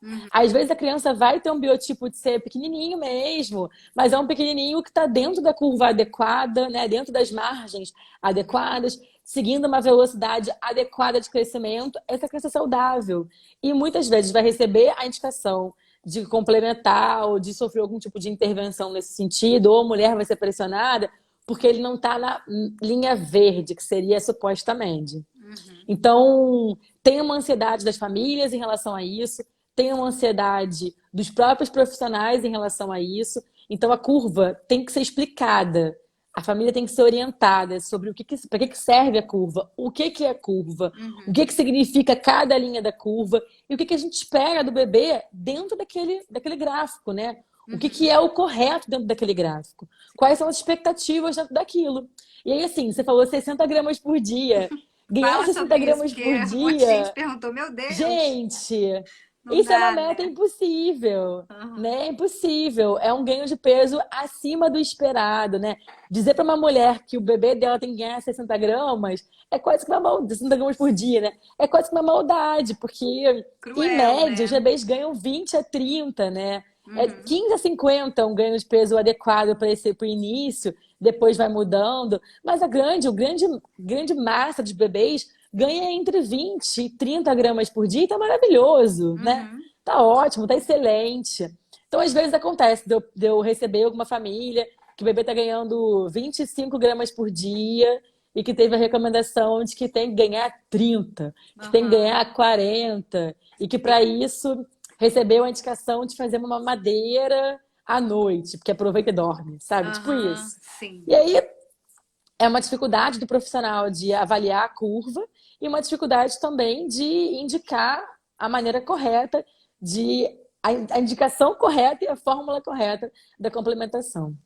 Uhum. Às vezes a criança vai ter um biotipo de ser pequenininho mesmo, mas é um pequenininho que está dentro da curva adequada, né? Dentro das margens adequadas, seguindo uma velocidade adequada de crescimento. Essa criança é saudável. E muitas vezes vai receber a indicação de complementar ou de sofrer algum tipo de intervenção nesse sentido, ou a mulher vai ser pressionada porque ele não está na linha verde, que seria supostamente. Uhum. Então, tem uma ansiedade das famílias em relação a isso, tem uma ansiedade dos próprios profissionais em relação a isso. Então, a curva tem que ser explicada. A família tem que ser orientada sobre para que serve a curva, o que é a curva, o Uhum. que significa cada linha da curva e o que a gente espera do bebê dentro daquele gráfico, né? O que Uhum. é o correto dentro daquele gráfico? Quais são as expectativas dentro daquilo? E aí, assim, você falou 60 gramas por dia. Ganhar Fala 60 sobre isso, gramas por porque um monte de gente dia, perguntou, meu Deus, gente, não isso é uma dá, meta né? impossível, Aham. né? É impossível. É um ganho de peso acima do esperado, né? Dizer para uma mulher que o bebê dela tem que ganhar 60 gramas é quase que uma maldade, 60 gramas por dia, né? É quase que uma maldade, porque em Cruel, média os né? bebês ganham 20 a 30, né? É Uhum. 15 a 50 um ganho de peso adequado para esse pro início, depois vai mudando. Mas grande massa de bebês ganha entre 20 e 30 gramas por dia e tá maravilhoso, né? Uhum. Tá ótimo, tá excelente. Então, às vezes acontece de eu receber alguma família que o bebê tá ganhando 25 gramas por dia e que teve a recomendação de que tem que ganhar 30, que tem que Aham. ganhar 40 e que para isso recebeu a indicação de fazer uma mamadeira à noite, porque aproveita e dorme, sabe? Tipo Aham. isso. Sim. E aí é uma dificuldade do profissional de avaliar a curva e uma dificuldade também de indicar a maneira correta, de a indicação correta e a fórmula correta da complementação.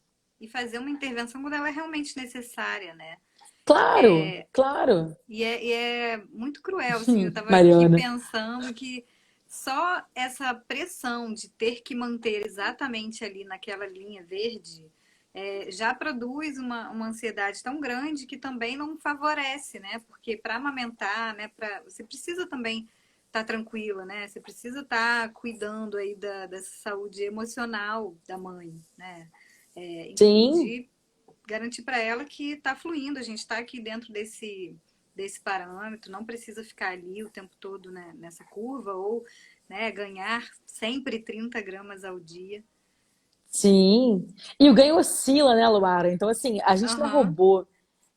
E fazer uma intervenção quando ela é realmente necessária, né? Claro, É, claro, e é muito cruel, assim, eu estava aqui Mariana. pensando que só essa pressão de ter que manter exatamente ali naquela linha verde já produz uma ansiedade tão grande que também não favorece, né? Porque para amamentar, né, você precisa também estar tranquila, né? Você precisa estar cuidando aí dessa saúde emocional da mãe, né? Enfim, Sim, de garantir para ela que está fluindo, a gente está aqui dentro desse parâmetro, não precisa ficar ali o tempo todo, né, nessa curva ou, né, ganhar sempre 30 gramas ao dia. sim. E o ganho oscila, né, Luara? Então, assim, a gente não é Aham, robô.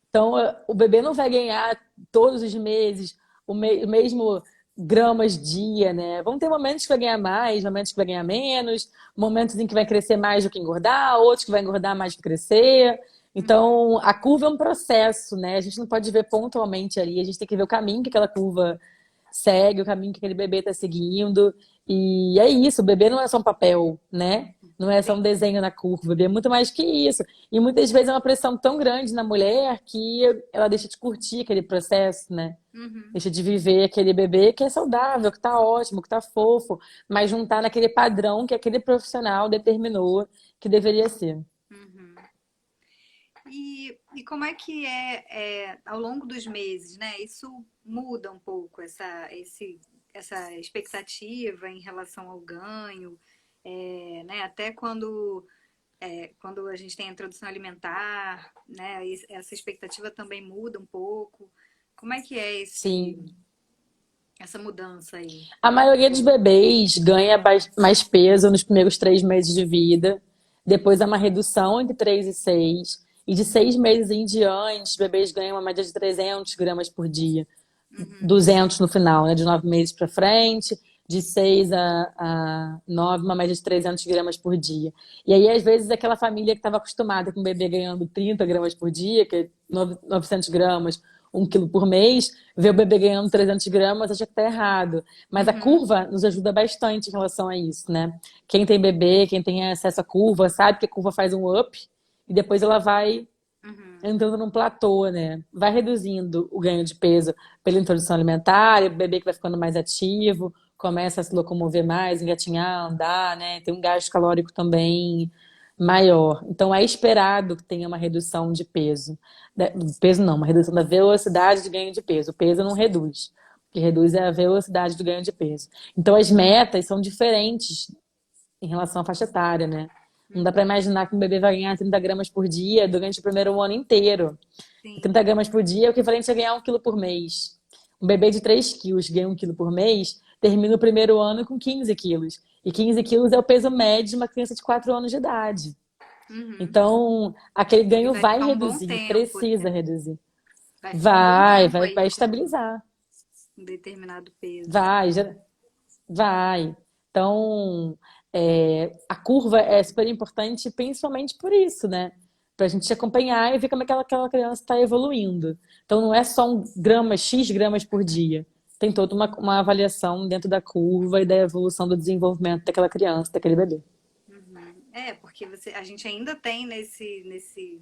Então, o bebê não vai ganhar todos os meses o mesmo gramas dia, né? Vão ter momentos que vai ganhar mais, momentos que vai ganhar menos, momentos em que vai crescer mais do que engordar, outros que vai engordar mais do que crescer. uhum, Então, a curva é um processo, né? A gente não pode ver pontualmente ali, a gente tem que ver o caminho que aquela curva segue, o caminho que aquele bebê está seguindo. E é isso, o bebê não é só um papel, né? Não é só um sim, desenho na curva, o bebê é muito mais que isso. E muitas vezes é uma pressão tão grande na mulher que ela deixa de curtir aquele processo, né? uhum, Deixa de viver aquele bebê que é saudável, que tá ótimo, que tá fofo, mas não tá naquele padrão que aquele profissional determinou que deveria ser. uhum. E como é que ao longo dos meses, né? Isso muda um pouco, essa expectativa em relação ao ganho, né? Até quando a gente tem a introdução alimentar, né? Essa expectativa também muda um pouco. Como é que é esse. Sim. essa mudança aí? A maioria dos bebês ganha mais peso nos primeiros 3 meses de vida. Depois há uma redução entre 3 e 6. E de 6 meses em diante, os bebês ganham uma média de 300 gramas por dia. Uhum, 200 no final, né? De 9 meses para frente, de 6 a 9, uma média de 300 gramas por dia. E aí, às vezes, aquela família que estava acostumada com o bebê ganhando 30 gramas por dia, que é 900 gramas, 1 quilo por mês, vê o bebê ganhando 300 gramas, acha que está errado. Mas a uhum, curva nos ajuda bastante em relação a isso, né? Quem tem bebê, quem tem acesso à curva, sabe que a curva faz um up e depois ela vai uhum. entrando num platô, né? Vai reduzindo o ganho de peso pela introdução alimentar, o bebê que vai ficando mais ativo, começa a se locomover mais, engatinhar, andar, né? Tem um gasto calórico também maior. Então é esperado que tenha uma redução de peso. Peso não, uma redução da velocidade de ganho de peso. O peso não reduz. O que reduz é a velocidade do ganho de peso. Então as metas são diferentes em relação à faixa etária, né? Não dá para Uhum. imaginar que um bebê vai ganhar 30 gramas por dia durante o primeiro ano inteiro. E Sim. 30 gramas por dia é o equivalente a ganhar 1 quilo por mês. Um bebê de 3 quilos ganha 1 quilo por mês, termina o primeiro ano com 15 quilos. E 15 quilos é o peso médio de uma criança de 4 anos de idade. Uhum. Então, aquele E ganho vai vai ficar um bom reduzir, tempo, precisa né? reduzir. Vai ficar um bom Vai, tempo vai, vai aí com estabilizar. um determinado peso. Vai, vai. Então, a curva é super importante, principalmente por isso, né? Para a gente acompanhar e ver como é que aquela criança está evoluindo. Então, não é só um grama, X gramas por dia. Tem toda uma avaliação dentro da curva e da evolução do desenvolvimento daquela criança, daquele bebê. Uhum. É, porque a gente ainda tem nesse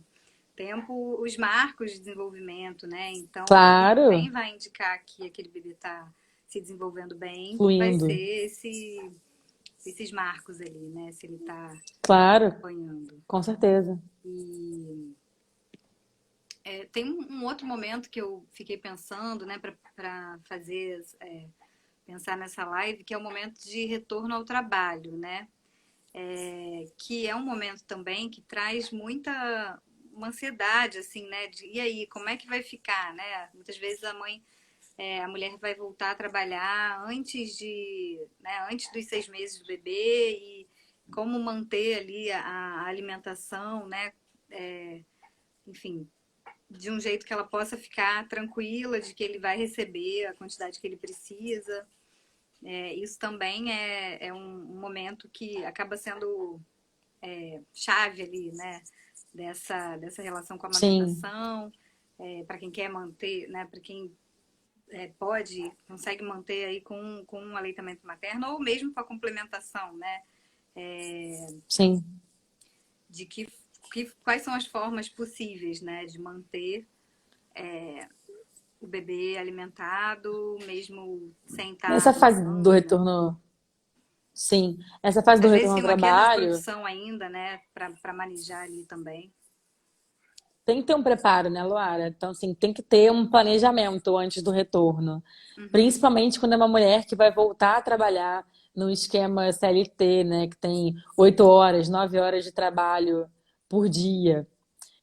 tempo os marcos de desenvolvimento, né? Então, o que também Claro, vai indicar que aquele bebê está se desenvolvendo bem vai fluindo. ser esses marcos ali, né? Se ele está Claro, acompanhando. com certeza. E tem um outro momento que eu fiquei pensando, né, para fazer, pensar nessa live, que é o momento de retorno ao trabalho, né? Que é um momento também que traz muita uma ansiedade, assim, né? E aí, como é que vai ficar, né? Muitas vezes a mulher vai voltar a trabalhar antes dos 6 meses do bebê e como manter ali a alimentação, né? É, enfim, de um jeito que ela possa ficar tranquila de que ele vai receber a quantidade que ele precisa. Isso também é um momento que acaba sendo chave ali, né? Dessa relação com a Sim, amamentação, para quem quer manter, né? Para quem consegue manter aí com um aleitamento materno ou mesmo com a complementação, né? sim. De quais são as formas possíveis, né? De manter o bebê alimentado, mesmo sem estar Essa fase do amamando, né? retorno, sim. Essa fase do Às vezes retorno ao tem uma queda de trabalho. produção ainda, né? Para manejar ali também. Tem que ter um preparo, né, Luara? Então, assim, tem que ter um planejamento antes do retorno. Uhum, Principalmente quando é uma mulher que vai voltar a trabalhar no esquema CLT, né? Que tem 8 horas, 9 horas de trabalho por dia.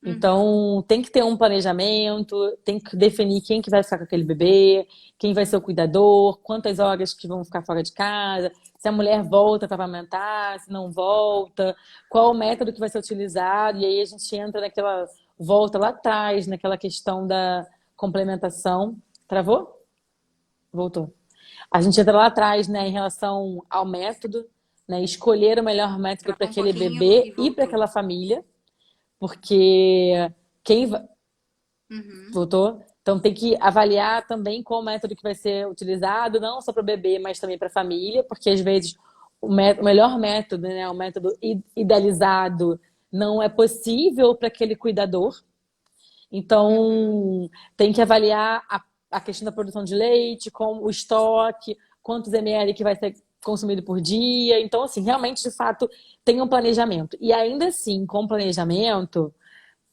uhum, Então, tem que ter um planejamento, tem que definir quem que vai ficar com aquele bebê, quem vai ser o cuidador, quantas horas que vão ficar fora de casa, se a mulher volta para amamentar, se não volta, qual o método que vai ser utilizado, e aí a gente entra naquela volta lá atrás, naquela questão da complementação. Travou? Voltou. A gente entra lá atrás, né, em relação ao método, né, escolher o melhor método para travou um aquele pouquinho e bebê e para voltou. aquela família, porque quem Uhum, voltou? Então tem que avaliar também qual método que vai ser utilizado, não só para o bebê, mas também para a família, porque às vezes o melhor método, né, o método idealizado, não é possível para aquele cuidador. uhum. Então tem que avaliar a questão da produção de leite, com o estoque, quantos ml que vai ser consumido por dia. Então, assim, realmente, de fato, tem um planejamento. E ainda assim, com planejamento,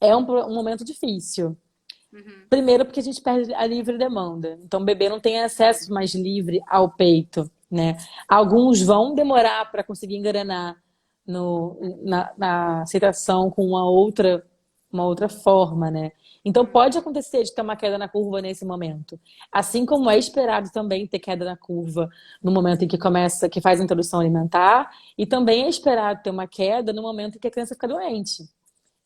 é um momento difícil. Uhum. Primeiro, porque a gente perde a livre demanda. Então, o bebê não tem É. acesso mais livre ao peito, né? Alguns vão demorar para conseguir engrenar na aceitação com uma outra uma outra forma, né? Então pode acontecer de ter uma queda na curva nesse momento. Assim como é esperado também ter queda na curva no momento em que começa, que faz a introdução alimentar, e também é esperado ter uma queda no momento em que a criança fica doente.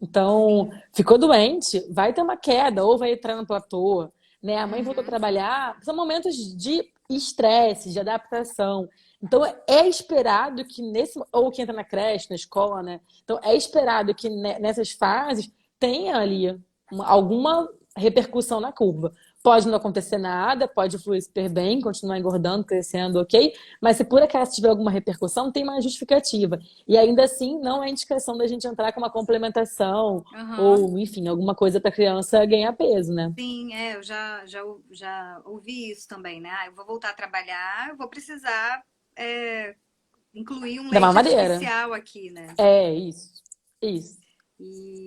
Então, Sim. ficou doente, vai ter uma queda ou vai entrar no platô, né? A mãe voltou a Uhum. trabalhar, são momentos de estresse, de adaptação. Então, é esperado que nesse ou que entra na creche, na escola, né? Então, é esperado que nessas fases tenha ali alguma repercussão na curva. Pode não acontecer nada, pode fluir super bem, continuar engordando, crescendo, ok? Mas se por acaso tiver alguma repercussão, tem uma justificativa. E ainda assim, não é indicação da gente entrar com uma complementação Aham. ou, enfim, alguma coisa para a criança ganhar peso, né? Sim, eu já ouvi isso também, né? Ah, eu vou voltar a trabalhar, eu vou precisar é, incluir um Da leite mamadeira. artificial aqui, né? É isso. Isso.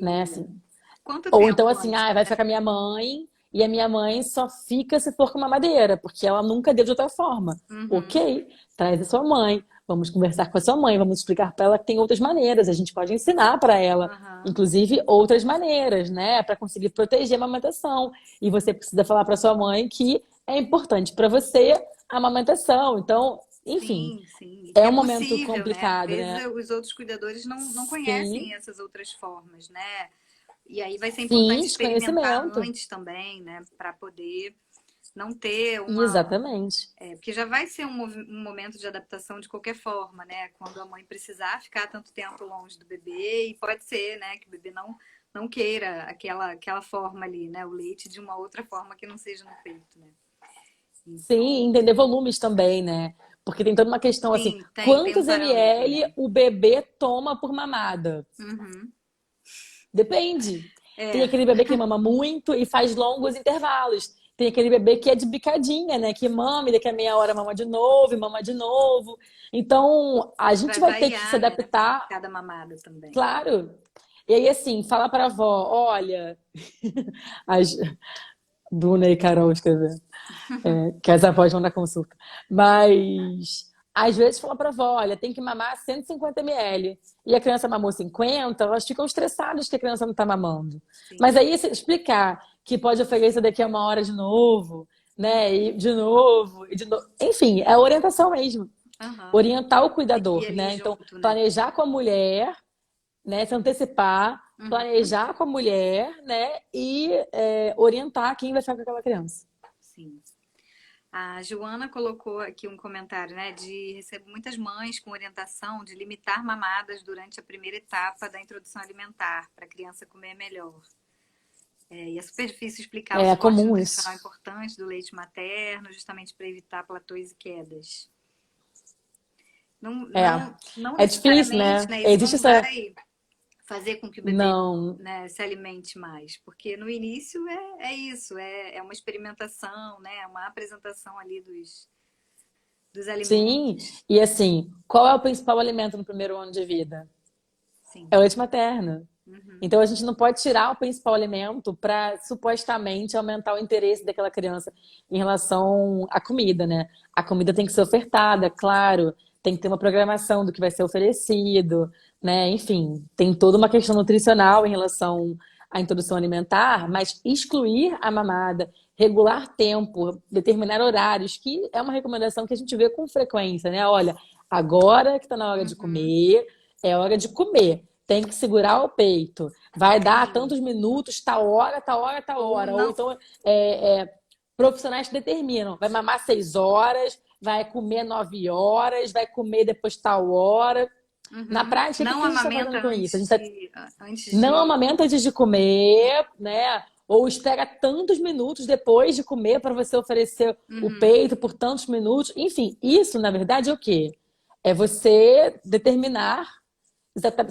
Né? E Assim, quanto ou então tempo assim, antes? vai ficar com a minha mãe e a minha mãe só fica se for com mamadeira, porque ela nunca deu de outra forma. Uhum, Ok, traz a sua mãe, vamos conversar com a sua mãe, vamos explicar para ela que tem outras maneiras, a gente pode ensinar para ela, aham, inclusive outras maneiras, né, para conseguir proteger a amamentação. E você precisa falar para sua mãe que é importante para você a amamentação. Então, enfim, sim, sim. E que é é um momento possível, né? Às complicado, vezes né? os outros cuidadores não Sim, conhecem essas outras formas, né? E aí vai ser sim, importante experimentar desconhecimento. antes também, né? Para poder não ter uma. Exatamente. Porque já vai ser um momento de adaptação de qualquer forma, né? Quando a mãe precisar ficar tanto tempo longe do bebê, e pode ser, né, que o bebê não queira aquela forma ali, né? O leite de uma outra forma que não seja no peito, né? Sim, Então, entender volumes também, né? Porque tem toda uma questão assim, sim, tem um quantos parâmetro, ml né? o bebê toma por mamada? Uhum. Depende. Tem É, aquele bebê que mama muito e faz longos intervalos. Tem aquele bebê que é de bicadinha, né? Que mama e daqui a meia hora mama de novo e mama de novo. Então, a gente vai vai ter que se variar, né? adaptar, Cada mamada também. claro. E aí, assim, fala para a avó, olha, as Bruna e Carol escreveram. Que as avós vão na consulta. Mas às vezes fala pra avó, olha, tem que mamar 150 ml. E a criança mamou 50, elas ficam estressadas que a criança não tá mamando. Mas Sim. aí se explicar que pode oferecer daqui a uma hora de novo, né? E de novo, e de novo. Enfim, é orientação mesmo. Aham. Orientar o Seguir cuidador, ali né? Então, junto, né? planejar com a mulher, né? Se antecipar, Uhum. planejar com a mulher, né? E orientar quem vai ficar com aquela criança. Sim. A Joana colocou aqui um comentário, né, de recebo muitas mães com orientação de limitar mamadas durante a primeira etapa da introdução alimentar, para a criança comer melhor. E é super difícil explicar o É suporte comum isso. nutricional importante do leite materno, justamente para evitar platôs e quedas. Não, É, não é difícil, necessariamente, né? né, isso Existe não essa. vai fazer com que o bebê, Não. né, se alimente mais, porque no início é isso, é uma experimentação, né, uma apresentação ali dos Sim. alimentos. E assim, qual é o principal alimento no primeiro ano de vida? Sim. É o leite materno. Uhum. Então a gente não pode tirar o principal alimento para supostamente aumentar o interesse daquela criança em relação à comida, né? A comida tem que ser ofertada, claro, tem que ter uma programação do que vai ser oferecido, né? Enfim, tem toda uma questão nutricional em relação à introdução alimentar, mas excluir a mamada, regular tempo, determinar horários, que é uma recomendação que a gente vê com frequência, né? Olha, agora que está na hora de Uhum. comer, é hora de comer. Tem que segurar o peito. Vai dar Sim. tantos minutos, tal hora, tal hora, tal Ou hora. Ou não. então, profissionais que determinam. Vai mamar 6 horas, vai comer 9 horas, vai comer depois tal hora. Na Uhum. prática, o que Não que a gente está amamenta fazendo com isso? A gente antes está antes não de. amamenta antes de comer, né? Ou espera tantos minutos depois de comer para você oferecer o Uhum. peito por tantos minutos. Enfim, isso, na verdade, é o quê? É você determinar,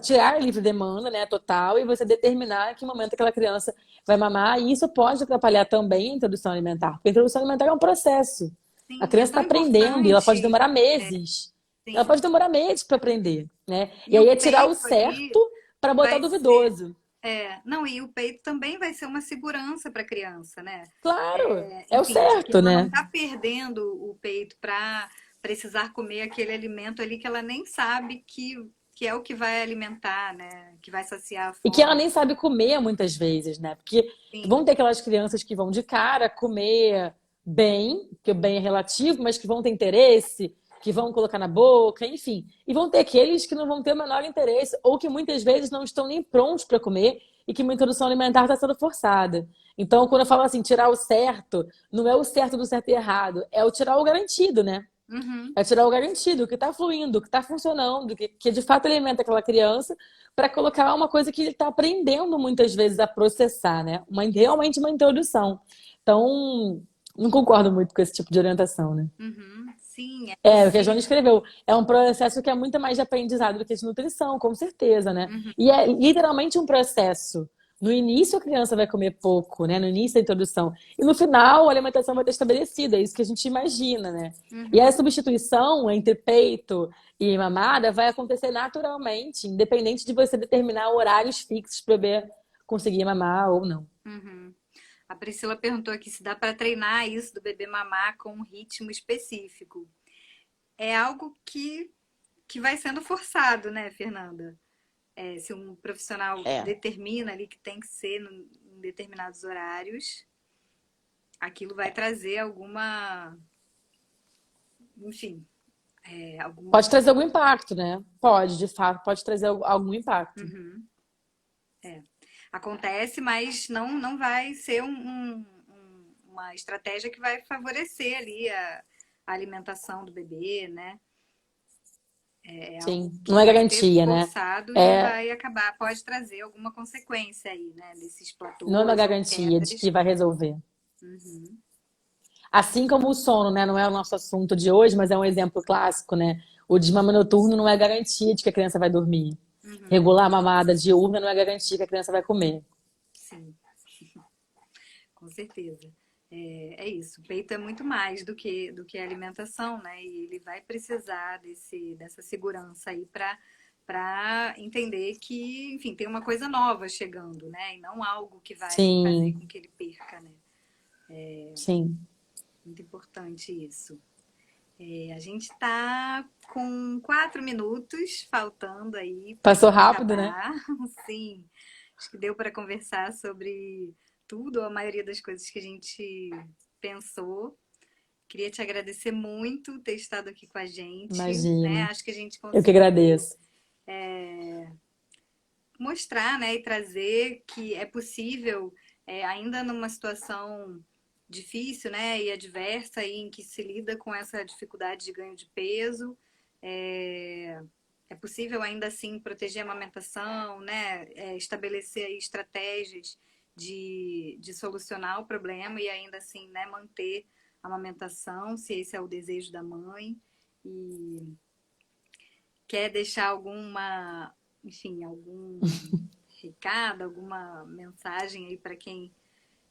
tirar a livre demanda, né, total, e você determinar em que momento aquela criança vai mamar. E isso pode atrapalhar também a introdução alimentar, porque a introdução alimentar é um processo. A Sim, e é criança está tão aprendendo e ela pode importante. demorar meses. Ela Sim. pode demorar meses para aprender, né? E E aí o é tirar o peito ali certo para botar o vai ser. duvidoso. Não, e o peito também vai ser uma segurança para a criança, né? Claro, é o Enfim, de que certo, ela não né? está perdendo o peito para precisar comer aquele alimento ali que ela nem sabe que é o que vai alimentar, né? Que vai saciar a E que ela fome. nem sabe comer muitas vezes, né? Porque vão Sim. ter aquelas crianças que vão de cara comer bem, que o bem é relativo, mas que vão ter interesse, que vão colocar na boca, enfim. E vão ter aqueles que não vão ter o menor interesse, ou que muitas vezes não estão nem prontos para comer e que uma introdução alimentar está sendo forçada. Então, quando eu falo assim, tirar o certo, não é o certo do certo e errado, é o tirar o garantido, né? Uhum. É tirar o garantido, o que está fluindo, o que está funcionando, que de fato alimenta aquela criança, para colocar uma coisa que ele está aprendendo muitas vezes a processar, né? Realmente uma introdução. Então, não concordo muito com esse tipo de orientação, né? Uhum. Sim, é É, o que a Joana possível. escreveu, é um processo que é muito mais de aprendizado do que de nutrição, com certeza, né? E Uhum. é literalmente um processo. No início a criança vai comer pouco, né? No início da introdução. E no final a alimentação vai estar estabelecida, é isso que a gente imagina, né? E a Uhum. substituição entre peito e mamada vai acontecer naturalmente, independente de você determinar horários fixos para o bebê conseguir mamar ou não. Uhum. A Priscila perguntou aqui se dá para treinar isso do bebê mamar com um ritmo específico. É algo que vai sendo forçado, né, Fernanda? É, se um profissional É, determina ali que tem que ser em determinados horários, aquilo vai trazer alguma, enfim, alguma. pode trazer algum impacto, né? Pode, de fato, pode trazer algum impacto. Uhum. Acontece, mas não vai ser uma estratégia que vai favorecer ali a alimentação do bebê, né? É algo Sim, não que é vai ser garantia, né? forçado e É, vai acabar, pode trazer alguma consequência aí, né? Desses não é uma platôs ou garantia de quebras. que vai resolver. Uhum, Assim como o sono, né? Não é o nosso assunto de hoje, mas é um exemplo clássico, né? O desmame noturno não é garantia de que a criança vai dormir. uhum, Regular a mamada diurna não é garantia que a criança vai comer. sim, com certeza. É isso. O peito é muito mais do que a alimentação, né? E ele vai precisar dessa segurança aí para entender que, enfim, tem uma coisa nova chegando, né? E não algo que vai fazer com Sim, que ele perca, né? sim. Muito importante isso. A gente está com 4 minutos faltando aí para a Passou gente rápido, né? acabar. Sim, acho que deu para conversar sobre tudo, a maioria das coisas que a gente pensou. Queria te agradecer muito ter estado aqui com a gente, né? Imagina. Acho que a gente Eu que conseguiu agradeço. mostrar, né, e trazer que é possível, ainda numa situação difícil, né, e adversa, e em que se lida com essa dificuldade de ganho de peso, é, é possível ainda assim proteger a amamentação, né, estabelecer aí estratégias de solucionar o problema e ainda assim, né, manter a amamentação, se esse é o desejo da mãe. E quer deixar alguma, enfim, algum recado, alguma mensagem aí para quem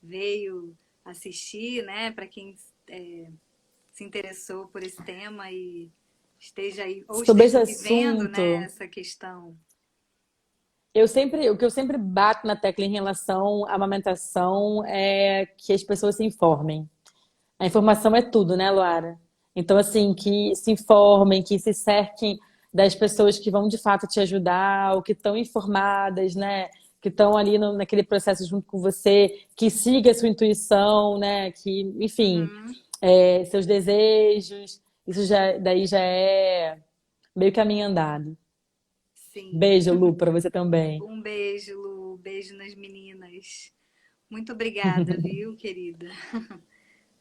veio assistir, né? Para quem se interessou por esse tema e esteja aí ou Sobre esse esteja vivendo, né, assunto, essa questão. o que eu sempre bato na tecla em relação à amamentação é que as pessoas se informem. A informação é tudo, né, Luara? Então, assim, que se informem, que se cerquem das pessoas que vão de fato te ajudar, ou que estão informadas, né? Que estão ali naquele processo junto com você, que siga a sua intuição, né? Que, enfim, Uhum, seus desejos. Isso daí já é meio caminho andado. sim. Beijo, Lu, para você também. Um beijo, Lu. Beijo nas meninas. Muito obrigada, viu, querida?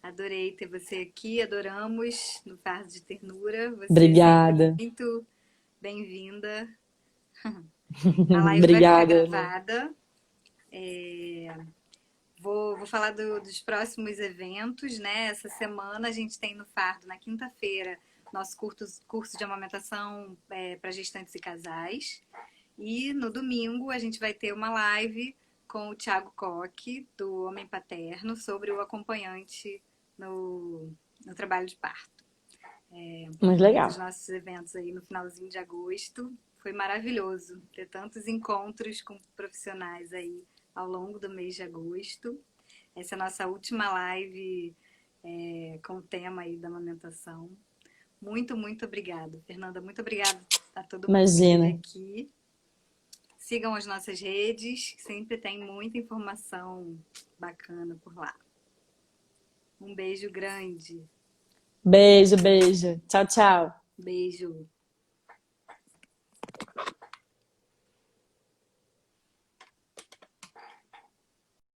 Adorei ter você aqui, adoramos no Fardo de Ternura. Você é sempre Obrigada. muito bem-vinda. A live vai ficar Obrigada, Lu. gravada. Vou falar dos próximos eventos, né? Essa semana a gente tem no Fardo, na quinta-feira, nosso curso de amamentação para gestantes e casais. E no domingo a gente vai ter uma live com o Thiago Coque, do Homem Paterno, sobre o acompanhante no trabalho de parto. Muito Um dos legal. nossos eventos aí no finalzinho de agosto. Foi maravilhoso ter tantos encontros com profissionais aí ao longo do mês de agosto. Essa é a nossa última live com o tema aí da amamentação. Muito, muito obrigada, Fernanda. Muito obrigada a todo mundo que esteve Imagina. aqui. Sigam as nossas redes, sempre tem muita informação bacana por lá. Um beijo grande. Beijo, beijo. Tchau, tchau. Beijo.